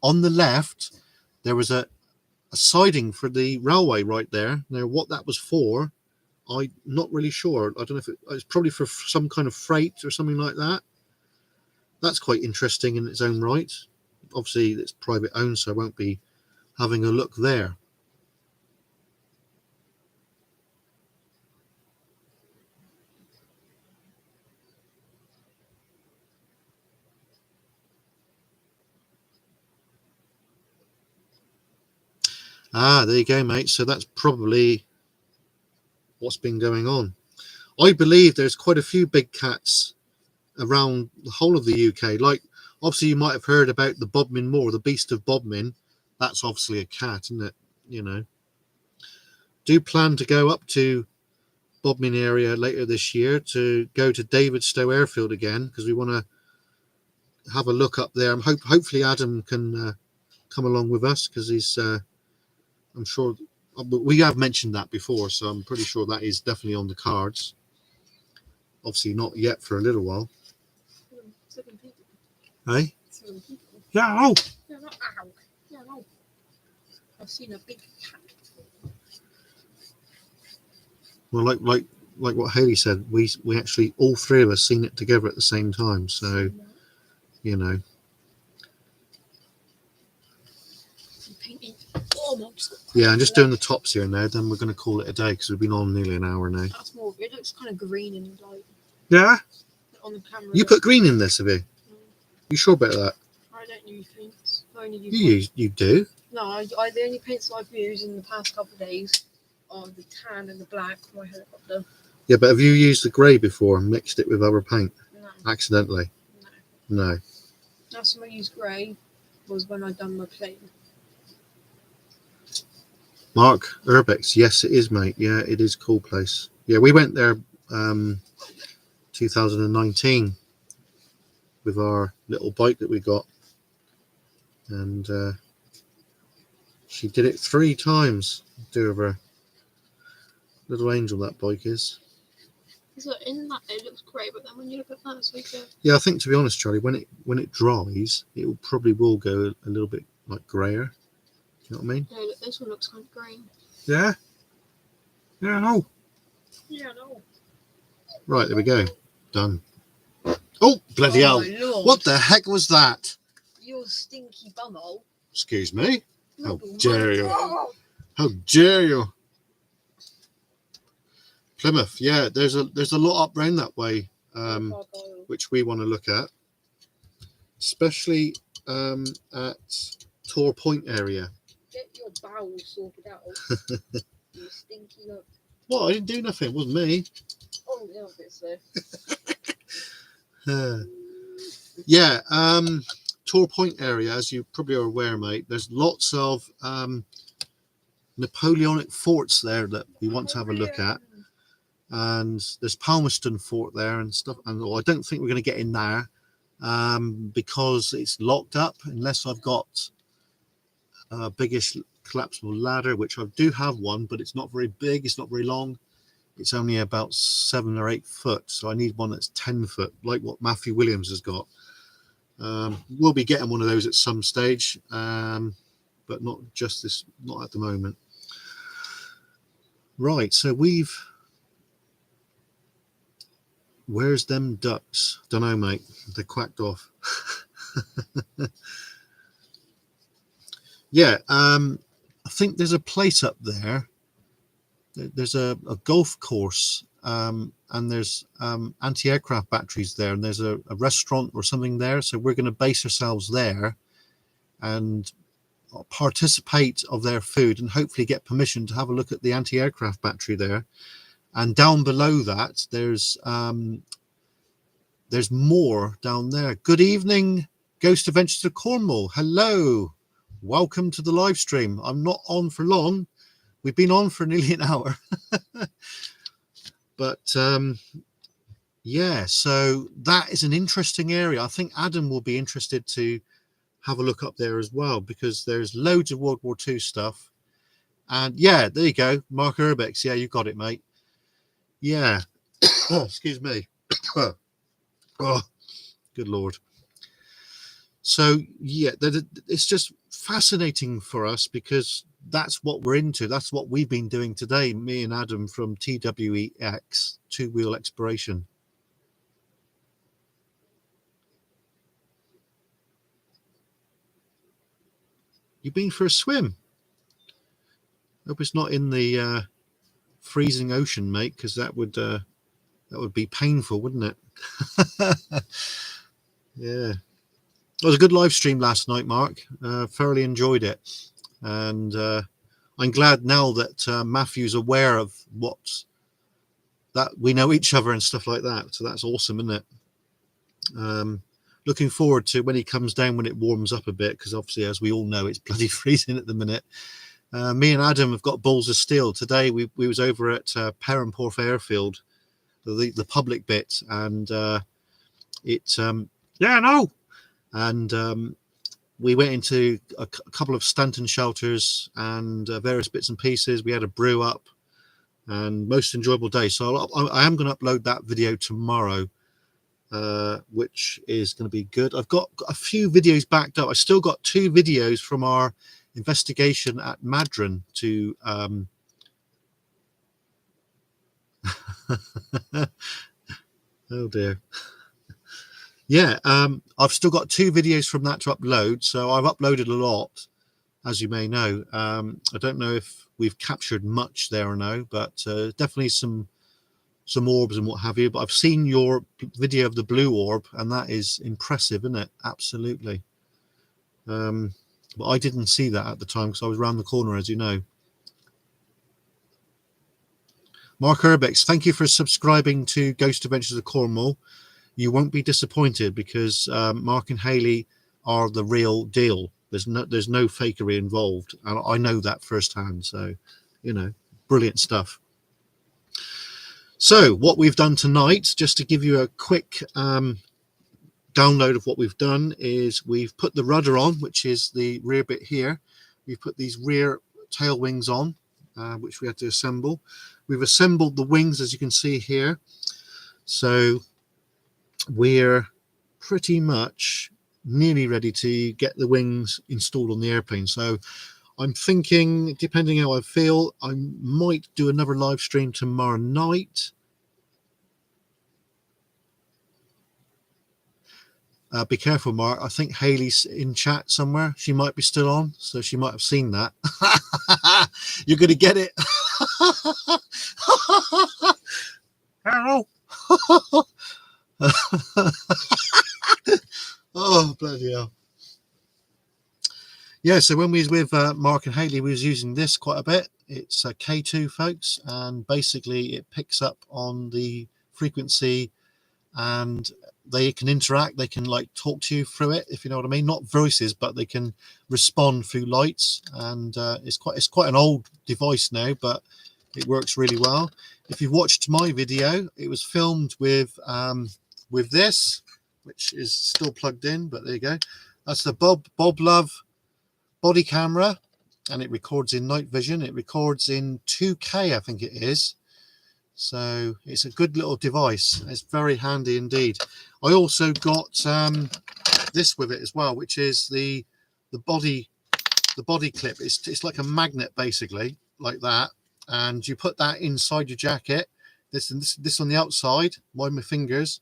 on the left, there was a siding for the railway right there. Now, what that was for, I'm not really sure. I don't know if it's probably for some kind of freight or something like that. That's quite interesting in its own right. Obviously, it's private owned, so I won't be having a look there. Ah, there you go, mate. So that's probably what's been going on. I believe there's quite a few big cats around the whole of the UK. Like, obviously, you might have heard about the Bodmin Moor, the Beast of Bodmin. That's obviously a cat, isn't it? You know. Do plan to go up to Bodmin area later this year to go to Davidstow Airfield again, because we want to have a look up there. Hopefully Adam can come along with us, because he's I'm sure we have mentioned that before, so I'm pretty sure that is definitely on the cards. Obviously not yet for a little while. 7 people. Hey? 7 people. Yeah, oh. Yeah, not ow. Yeah, no. I've seen a big cat. Well, like what Haley said, we actually, all three of us, seen it together at the same time. So, you know. Yeah, I'm just doing the tops here now. Then we're going to call it a day, because we've been on nearly an hour now. That's more. It looks kind of green in the light. Yeah. On the camera. You put green in this, have you? You sure about that? I don't use paints. I only use. You do? No, the only paints I've used in the past couple of days are the tan and the black for my helicopter. Yeah, but have you used the grey before and mixed it with other paint No, accidentally? no. No. Last time I used grey was when I done my plane. Mark Urbex, yes, it is, mate. Yeah, it is cool place. Yeah, we went there 2019 with our little bike that we got, and she did it 3 times. Do of her little angel, that bike is. So in that it looks great, but then when you look at that, it's like a... Yeah, I think, to be honest, Charlie, when it dries, it will probably go a little bit like grayer. You know what I mean? Yeah, look, this one looks kind of green. Yeah. Yeah, no. Yeah, no. Right, there we go. Done. Oh, bloody hell. My Lord. What the heck was that? You stinky bumhole. Excuse me. How Not the dare one- you? Oh! How dare you? Plymouth, yeah, there's a lot up round that way, Gargoyle. which we want to look at, especially at Tor Point area. Get your bowels sorted out. You stinky look. What? I didn't do nothing. It wasn't me. Oh, yeah, obviously. Yeah, Tor Point area, as you probably are aware, mate, there's lots of Napoleonic forts there that we want to have a look at. And there's Palmerston Fort there and stuff. And I don't think we're going to get in there because it's locked up unless I've got a biggish collapsible ladder, which I do have one, but it's not very big. It's not very long. It's only about 7 or 8 foot. So I need one that's 10 foot, like what Matthew Williams has got. We'll be getting one of those at some stage, but not at the moment. Right, so where's them ducks? Don't know, mate. They quacked off. Yeah, I think there's a place up there. There's a golf course, and there's anti-aircraft batteries there, and there's a restaurant or something there. So we're going to base ourselves there and participate of their food and hopefully get permission to have a look at the anti-aircraft battery there. And down below that, there's more down there. Good evening, Ghost Adventures to Cornwall. Hello, welcome to the live stream. I'm not on for long. We've been on for nearly an hour. But yeah, so that is an interesting area. I think Adam will be interested to have a look up there as well, because there's loads of World War II stuff. And yeah, there you go, Mark Urbex. Yeah, you got it, mate. Yeah. Oh, excuse me. Oh, good Lord. So yeah, it's just fascinating for us because that's what we're into. That's what we've been doing today, me and Adam from TWEX, Two Wheel Exploration. You've been for a swim? Hope it's not in the freezing ocean, mate, because that would be painful, wouldn't it? Yeah, it was a good live stream last night, Mark. Thoroughly enjoyed it, and I'm glad now that Matthew's aware of that we know each other and stuff like that. So that's awesome, isn't it? Looking forward to when he comes down when it warms up a bit, because obviously, as we all know, it's bloody freezing at the minute. Me and Adam have got balls of steel. Today we was over at Perranporth Airfield, the public bit, and and we went into a couple of Stanton shelters and various bits and pieces. We had a brew up, and most enjoyable day. So I am going to upload that video tomorrow, which is going to be good. I've got a few videos backed up. I still got 2 videos from our investigation at Madron to oh dear. Yeah, I've still got 2 videos from that to upload, so I've uploaded a lot, as you may know. I don't know if we've captured much there or no, but definitely some orbs and what have you. But I've seen your video of the blue orb, and that is impressive, isn't it? Absolutely. But I didn't see that at the time because I was around the corner, as you know. Mark Urbex, thank you for subscribing to Ghost Adventures of Cornwall. You won't be disappointed because Mark and Hayley are the real deal. There's no fakery involved, and I know that firsthand. So, you know, brilliant stuff. So what we've done tonight, just to give you a quick download of what we've done, is we've put the rudder on, which is the rear bit here. We've put these rear tail wings on, which we had to assemble. We've assembled the wings, as you can see here. So we're pretty much nearly ready to get the wings installed on the airplane. So I'm thinking, depending how I feel, I might do another live stream tomorrow night. Be careful, Mark. I think Hayley's in chat somewhere. She might be still on, so she might have seen that. You're going to get it. Hello. Oh, bloody hell. Yeah, so when we was with Mark and Hayley, we was using this quite a bit. It's a K2, folks, and basically it picks up on the frequency, and they can interact. They can like talk to you through it, if you know what I mean. Not voices, but they can respond through lights, and it's quite an old device now, but it works really well. If you've watched my video, it was filmed with this, which is still plugged in, but there you go. That's the Bob Love body camera, and it records in night vision. It records in 2K, I think it is. So it's a good little device. It's very handy indeed. I also got this with it as well, which is the body clip. It's like a magnet, basically, like that, and you put that inside your jacket. This on the outside, by my fingers,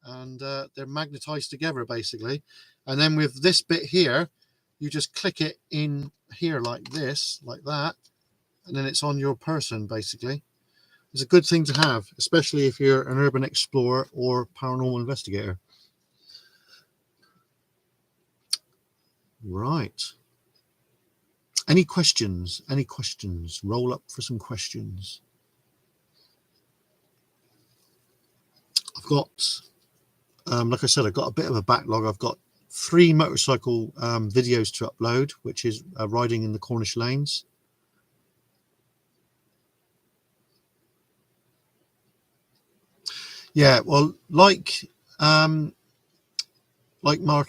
and they're magnetized together, basically. And then with this bit here, you just click it in here like this, like that, and then it's on your person, basically. It's a good thing to have, especially if you're an urban explorer or paranormal investigator. Right. Any questions? Any questions? Roll up for some questions. I've got, like I said, I've got a bit of a backlog. I've got 3 motorcycle videos to upload, which is riding in the Cornish lanes. Yeah, well, like Mark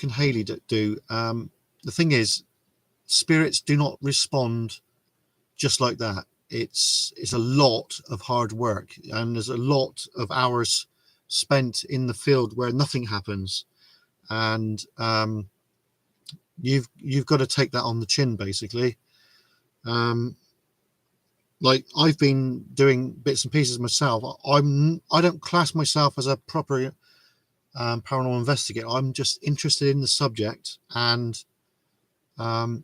and Hayley do, the thing is, spirits do not respond just like that. It's a lot of hard work, and there's a lot of hours spent in the field where nothing happens, and you've got to take that on the chin, basically. Like I've been doing bits and pieces myself. I don't class myself as a proper paranormal investigator. I'm just interested in the subject, and well,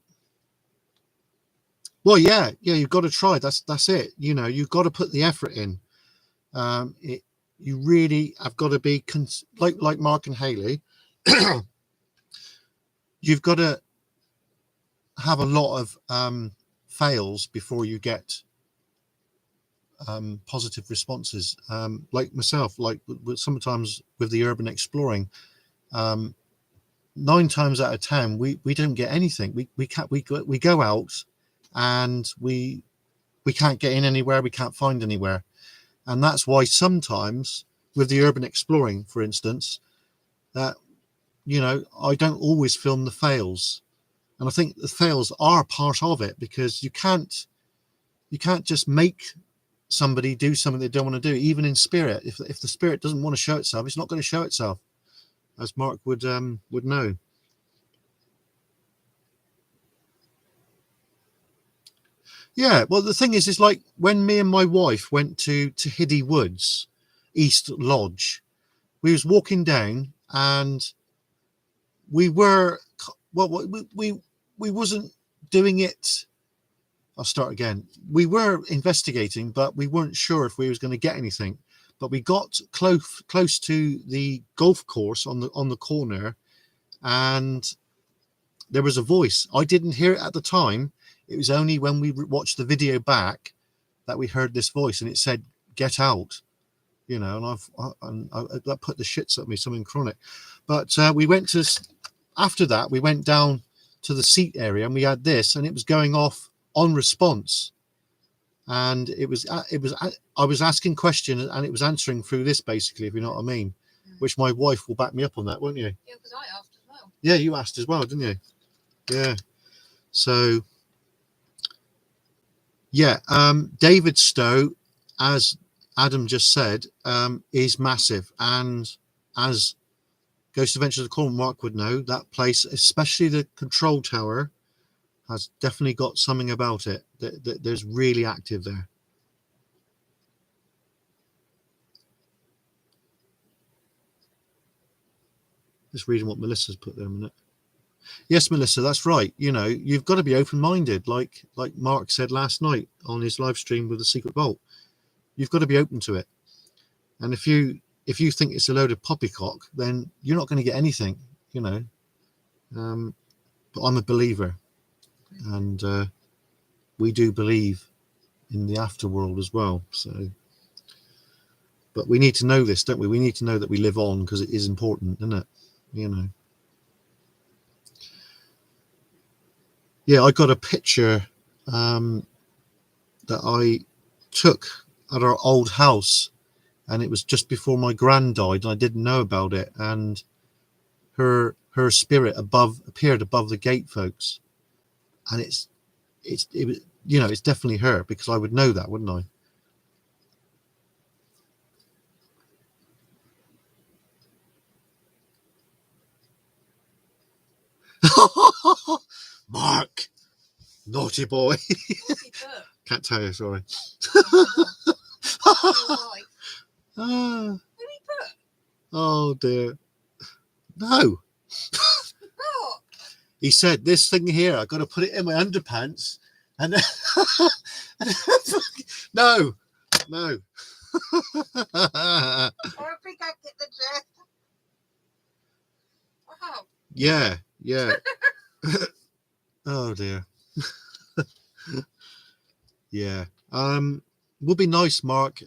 yeah, you've got to try. That's it. You know, you've got to put the effort in. You really have got to be like Mark and Hayley. You've got to have a lot of fails before you get positive responses. Like myself, like sometimes with the urban exploring, 9 times out of 10 we don't get anything. We go out and we can't get in anywhere, we can't find anywhere. And that's why sometimes with the urban exploring, for instance, that, you know, I don't always film the fails, and I think the fails are part of it, because you can't just make somebody do something they don't want to do. Even in spirit, if the spirit doesn't want to show itself, it's not going to show itself, as Mark would know. Yeah, well, the thing is like when me and my wife went to Hiddy Woods, East Lodge, we was walking down, and we were, well, we wasn't doing it. I'll start again. We were investigating, but we weren't sure if we was going to get anything. But we got close to the golf course on the corner, and there was a voice. I didn't hear it at the time. It was only when we watched the video back that we heard this voice, and it said, get out, you know, and that put the shits at me, something chronic. But we went to, after that, we went down to the seat area and we had this, and it was going off on response. And I was asking questions and it was answering through this, basically, if you know what I mean, which my wife will back me up on that, won't you? Yeah, because I asked as well. Yeah, you asked as well, didn't you? Yeah. So, yeah, David Stowe, as Adam just said, is massive. And as Ghost Adventures of Cornwall Mark would know, that place, especially the control tower, has definitely got something about it that there's really active there. Just reading what Melissa's put there a minute. Yes, Melissa, that's right. You know, you've got to be open-minded, like Mark said last night on his live stream with the Secret Vault. You've got to be open to it. And if you think it's a load of poppycock, then you're not going to get anything, you know. But I'm a believer, and we do believe in the afterworld as well. So, but we need to know this, don't we? We need to know that we live on, because it is important, isn't it? You know. Yeah, I got a picture that I took at our old house, and it was just before my gran died, and I didn't know about it. And her spirit appeared above the gate, folks. And it was, you know, it's definitely her, because I would know that, wouldn't I? Mark, naughty boy. Can't tell you, sorry. Oh dear. No. He said, this thing here, I got to put it in my underpants, and then no. Or I think I get the dress. Wow. Yeah. Oh dear. Yeah. Would be nice, Mark,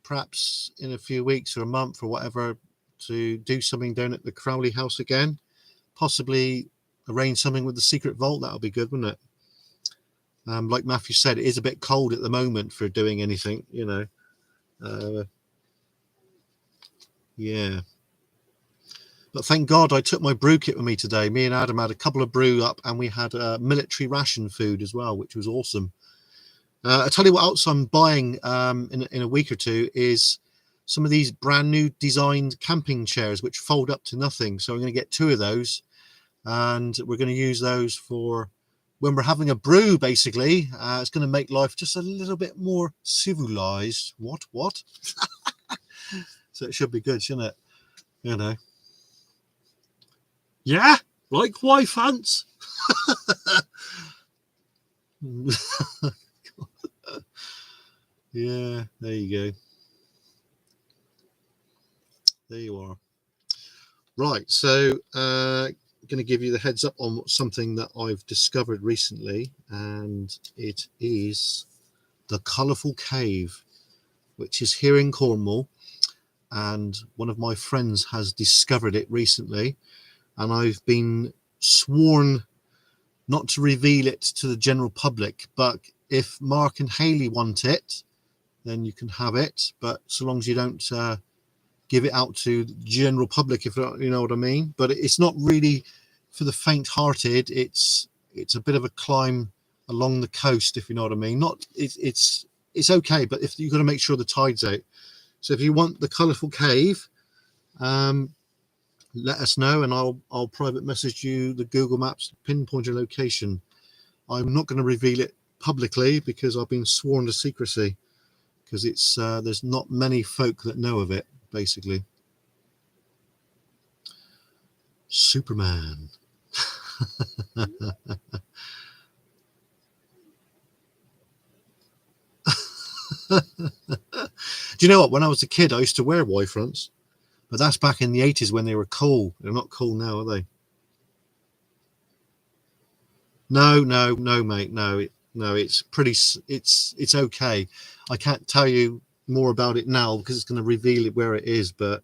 perhaps in a few weeks or a month or whatever, to do something down at the Crowley house again. Possibly arrange something with the Secret Vault. That would be good, wouldn't it? Like Matthew said, it is a bit cold at the moment for doing anything, you know. Yeah. But thank God I took my brew kit with me today. Me and Adam had a couple of brew up, and we had military ration food as well, which was awesome. I tell you what else I'm buying in a week or two is some of these brand new designed camping chairs, which fold up to nothing. So I'm going to get 2 of those, and we're going to use those for when we're having a brew, basically. It's going to make life just a little bit more civilized. What? So it should be good, shouldn't it? You know. Yeah, like wife ants. Yeah, there you go. There you are. Right, so going to give you the heads up on something that I've discovered recently, and it is the Colourful Cave, which is here in Cornwall, and one of my friends has discovered it recently, and I've been sworn not to reveal it to the general public, but if Mark and Hayley want it, then you can have it, but so long as you don't give it out to the general public, if you know what I mean. But it's not really for the faint-hearted. It's a bit of a climb along the coast, if you know what I mean. Not it's okay, but if you've got to make sure the tide's out. So if you want the Colourful Cave, let us know, and I'll private message you the Google Maps pinpointer location. I'm not going to reveal it publicly because I've been sworn to secrecy, because it's there's not many folk that know of it, basically. Superman. Do you know what? When I was a kid, I used to wear Y fronts, but that's back in the 80s when they were cool. They're not cool now, are they? No, mate. No, it's pretty. It's okay. I can't tell you more about it now because it's going to reveal it where it is, but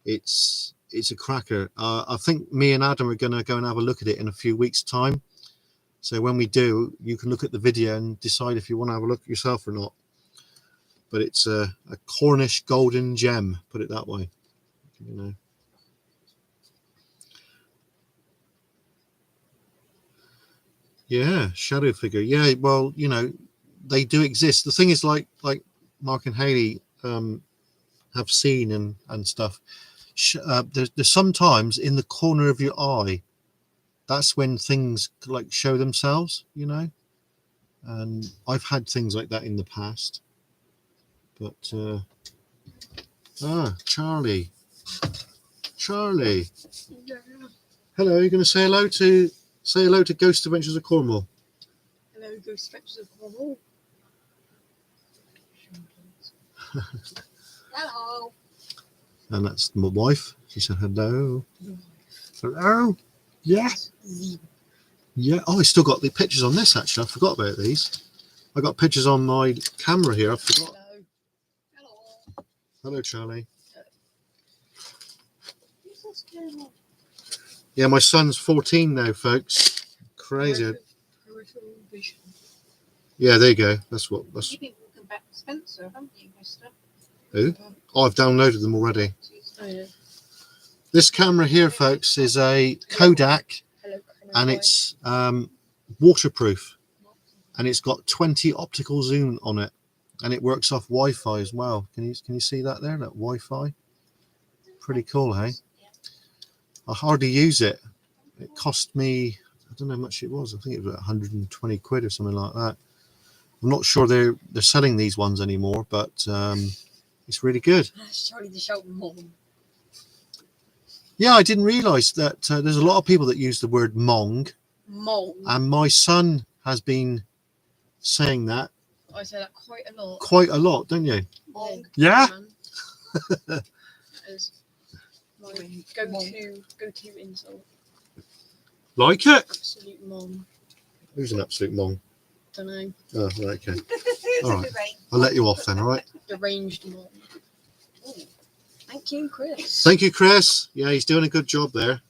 it's a cracker. I think me and Adam are going to go and have a look at it in a few weeks' time. So when we do, you can look at the video and decide if you want to have a look yourself or not. But it's a Cornish golden gem, put it that way. You know. Yeah, shadow figure. Yeah, well, you know, they do exist. The thing is, like Mark and Haley have seen and stuff. There's sometimes in the corner of your eye. That's when things like show themselves, you know. And I've had things like that in the past. But Charlie. Yeah. Hello. Are you going to say hello to Ghost Adventures of Cornwall? Hello, Ghost Adventures of Cornwall. Hello. And that's my wife. She said hello. Hello. Yeah. Yeah. Oh, I still got the pictures on this. Actually, I forgot about these. I got pictures on my camera here. I forgot. Hello. Hello. Hello, Charlie. Who's this girl? Yeah, my son's 14 now, folks. Crazy. Peripheral vision. Yeah, there you go. That's You've been walking back to Spencer, haven't you, mister? Who? Oh, I've downloaded them already. Oh, yeah. This camera here, folks, is a Kodak, Hello, and it's waterproof, and it's got 20 optical zoom on it, and it works off Wi-Fi as well. Can you see that there? That Wi-Fi. Pretty cool, hey? I hardly use it. It cost me, I don't know how much it was. I think it was 120 quid or something like that. I'm not sure they're selling these ones anymore, but it's really good. That's Charlie the Shelton Mom. Yeah, I didn't realise that there's a lot of people that use the word mong, Mom. and my son has been saying that I say that quite a lot, don't you? Mong. Yeah? That is my go-to insult. Like it? Absolute mom. Who's an absolute mong? Don't know. Oh, right, okay. It's All a right. good range. I'll let you off then, all right? Deranged mom. Ooh. Thank you, Chris. Thank you, Chris. Yeah, he's doing a good job there.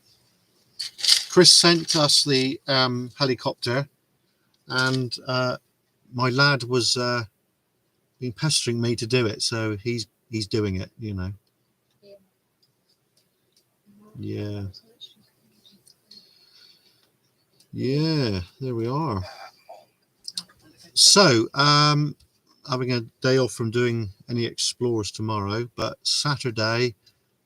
Chris sent us the helicopter, and my lad was been pestering me to do it, so he's doing it, you know. Yeah. Yeah, there we are. So, having a day off from doing any explores tomorrow, but Saturday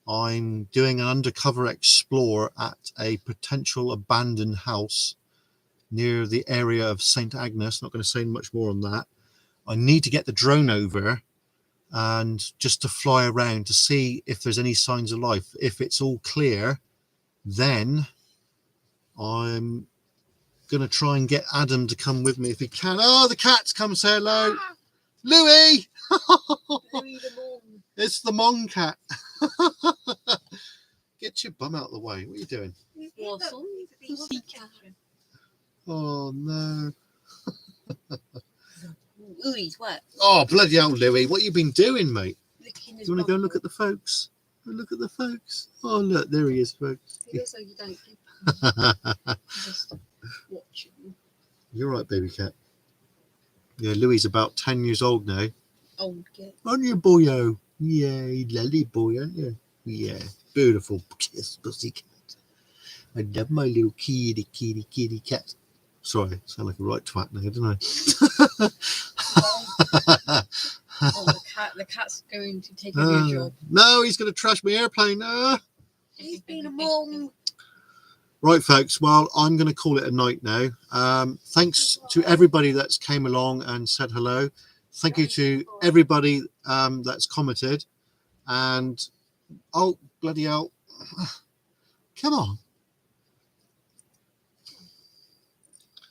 I'm doing an undercover explore at a potential abandoned house near the area of St. Agnes. Not going to say much more on that. I need to get the drone over and just to fly around to see if there's any signs of life. If it's all clear, then I'm going to try and get Adam to come with me if he can. Oh, the cat's come, say hello. Louis! Louis the mom. It's the Mong cat. Get your bum out of the way. What are you doing? Wassel. Pussy cat. Oh, no. Ooh, he's wet. Oh, bloody hell, Louis. What you been doing, mate? Licking Do his you want to go and look bum. at the folks? Go look at the folks. Oh, look, there he is, folks. He looks like you don't give just watching. You're right, baby cat. Yeah, Louis about 10 years old now. Old kid. Aren't you, boyo? Yeah, lovely boy, aren't you? Yeah, beautiful kiss, pussy cat. I love my little kitty cat. Sorry, I sound like a right twat now, don't I? Oh, the cat's going to take over your job. No, he's going to trash my airplane. He's been a mom. Right, folks. Well, I'm going to call it a night now. Thanks to everybody that's came along and said hello. Thank you to everybody that's commented. And, oh, bloody hell. Come on.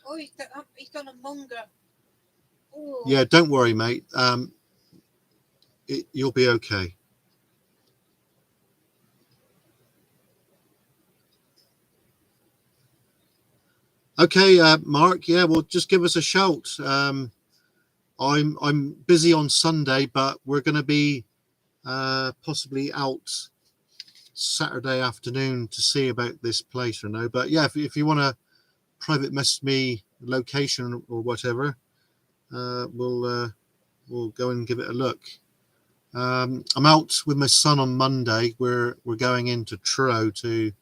Oh, he's done a monger. Oh. Yeah, don't worry, mate. You'll be okay. Okay, Mark. Yeah, well, just give us a shout. I'm busy on Sunday, but we're going to be possibly out Saturday afternoon to see about this place or no. But yeah, if you want to private message me location or whatever, we'll go and give it a look. I'm out with my son on Monday. We're going into Truro to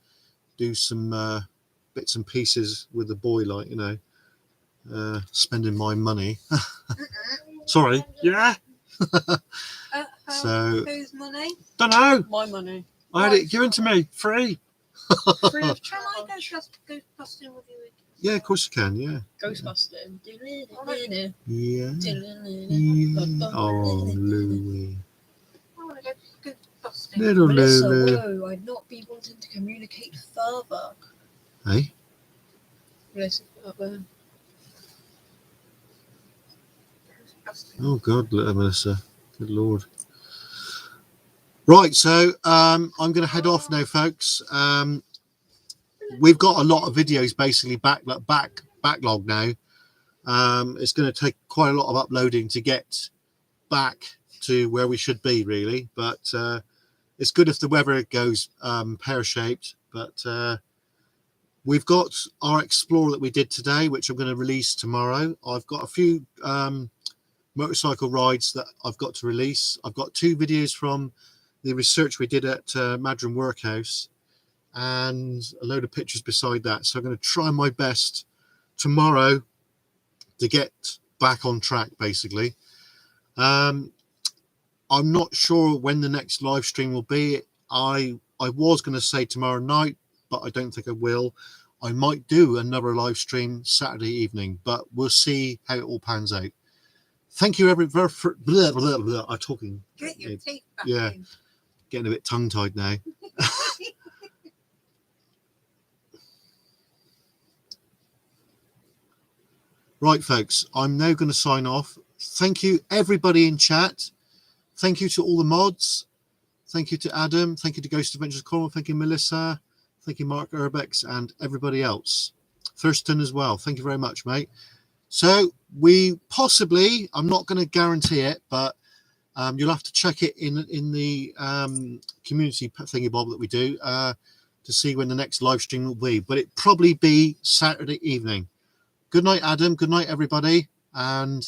do some bits and pieces with the boy, like, you know, spending my money. Sorry. Yeah. So Whose money? don't know. My money. I had it given to me free. Free of Can I charge. go busting with you? Yeah, of course you can. Yeah. Ghostbusting. Yeah. Yeah. Oh, Louie. I want to go busting. Little Melissa, Lulu. whoa, I'd not be wanting to communicate further. Hey. Melissa, up there. Busting. Oh God, little Melissa. Good Lord. Right, so I'm going to head off now, folks. We've got a lot of videos basically backlog now. It's going to take quite a lot of uploading to get back to where we should be, really. But it's good if the weather goes pear-shaped. But we've got our Explorer that we did today, which I'm going to release tomorrow. I've got a few motorcycle rides that I've got to release. I've got 2 videos from the research we did at Madron Workhouse and a load of pictures beside that. So I'm going to try my best tomorrow to get back on track, basically. I'm not sure when the next live stream will be. I was going to say tomorrow night, but I don't think I will. I might do another live stream Saturday evening, but we'll see how it all pans out. Thank you, everybody. For blah, blah, blah. I'm talking. Get your teeth back Yeah. in. Getting a bit tongue-tied now. Right, folks, I'm now going to sign off. Thank you, everybody in chat. Thank you to all the mods. Thank you to Adam. Thank you to Ghost Adventures Cornwall. Thank you, Melissa. Thank you, Mark Urbex, and everybody else. Thurston as well. Thank you very much, mate. So we possibly, I'm not going to guarantee it, but you'll have to check it in the community thingy bob that we do to see when the next live stream will be. But it probably be Saturday evening. Good night, Adam. Good night, everybody. And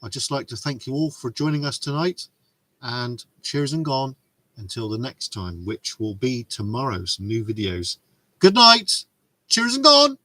I'd just like to thank you all for joining us tonight. And cheers and gone until the next time, which will be tomorrow. Some new videos. Good night. Cheers and gone.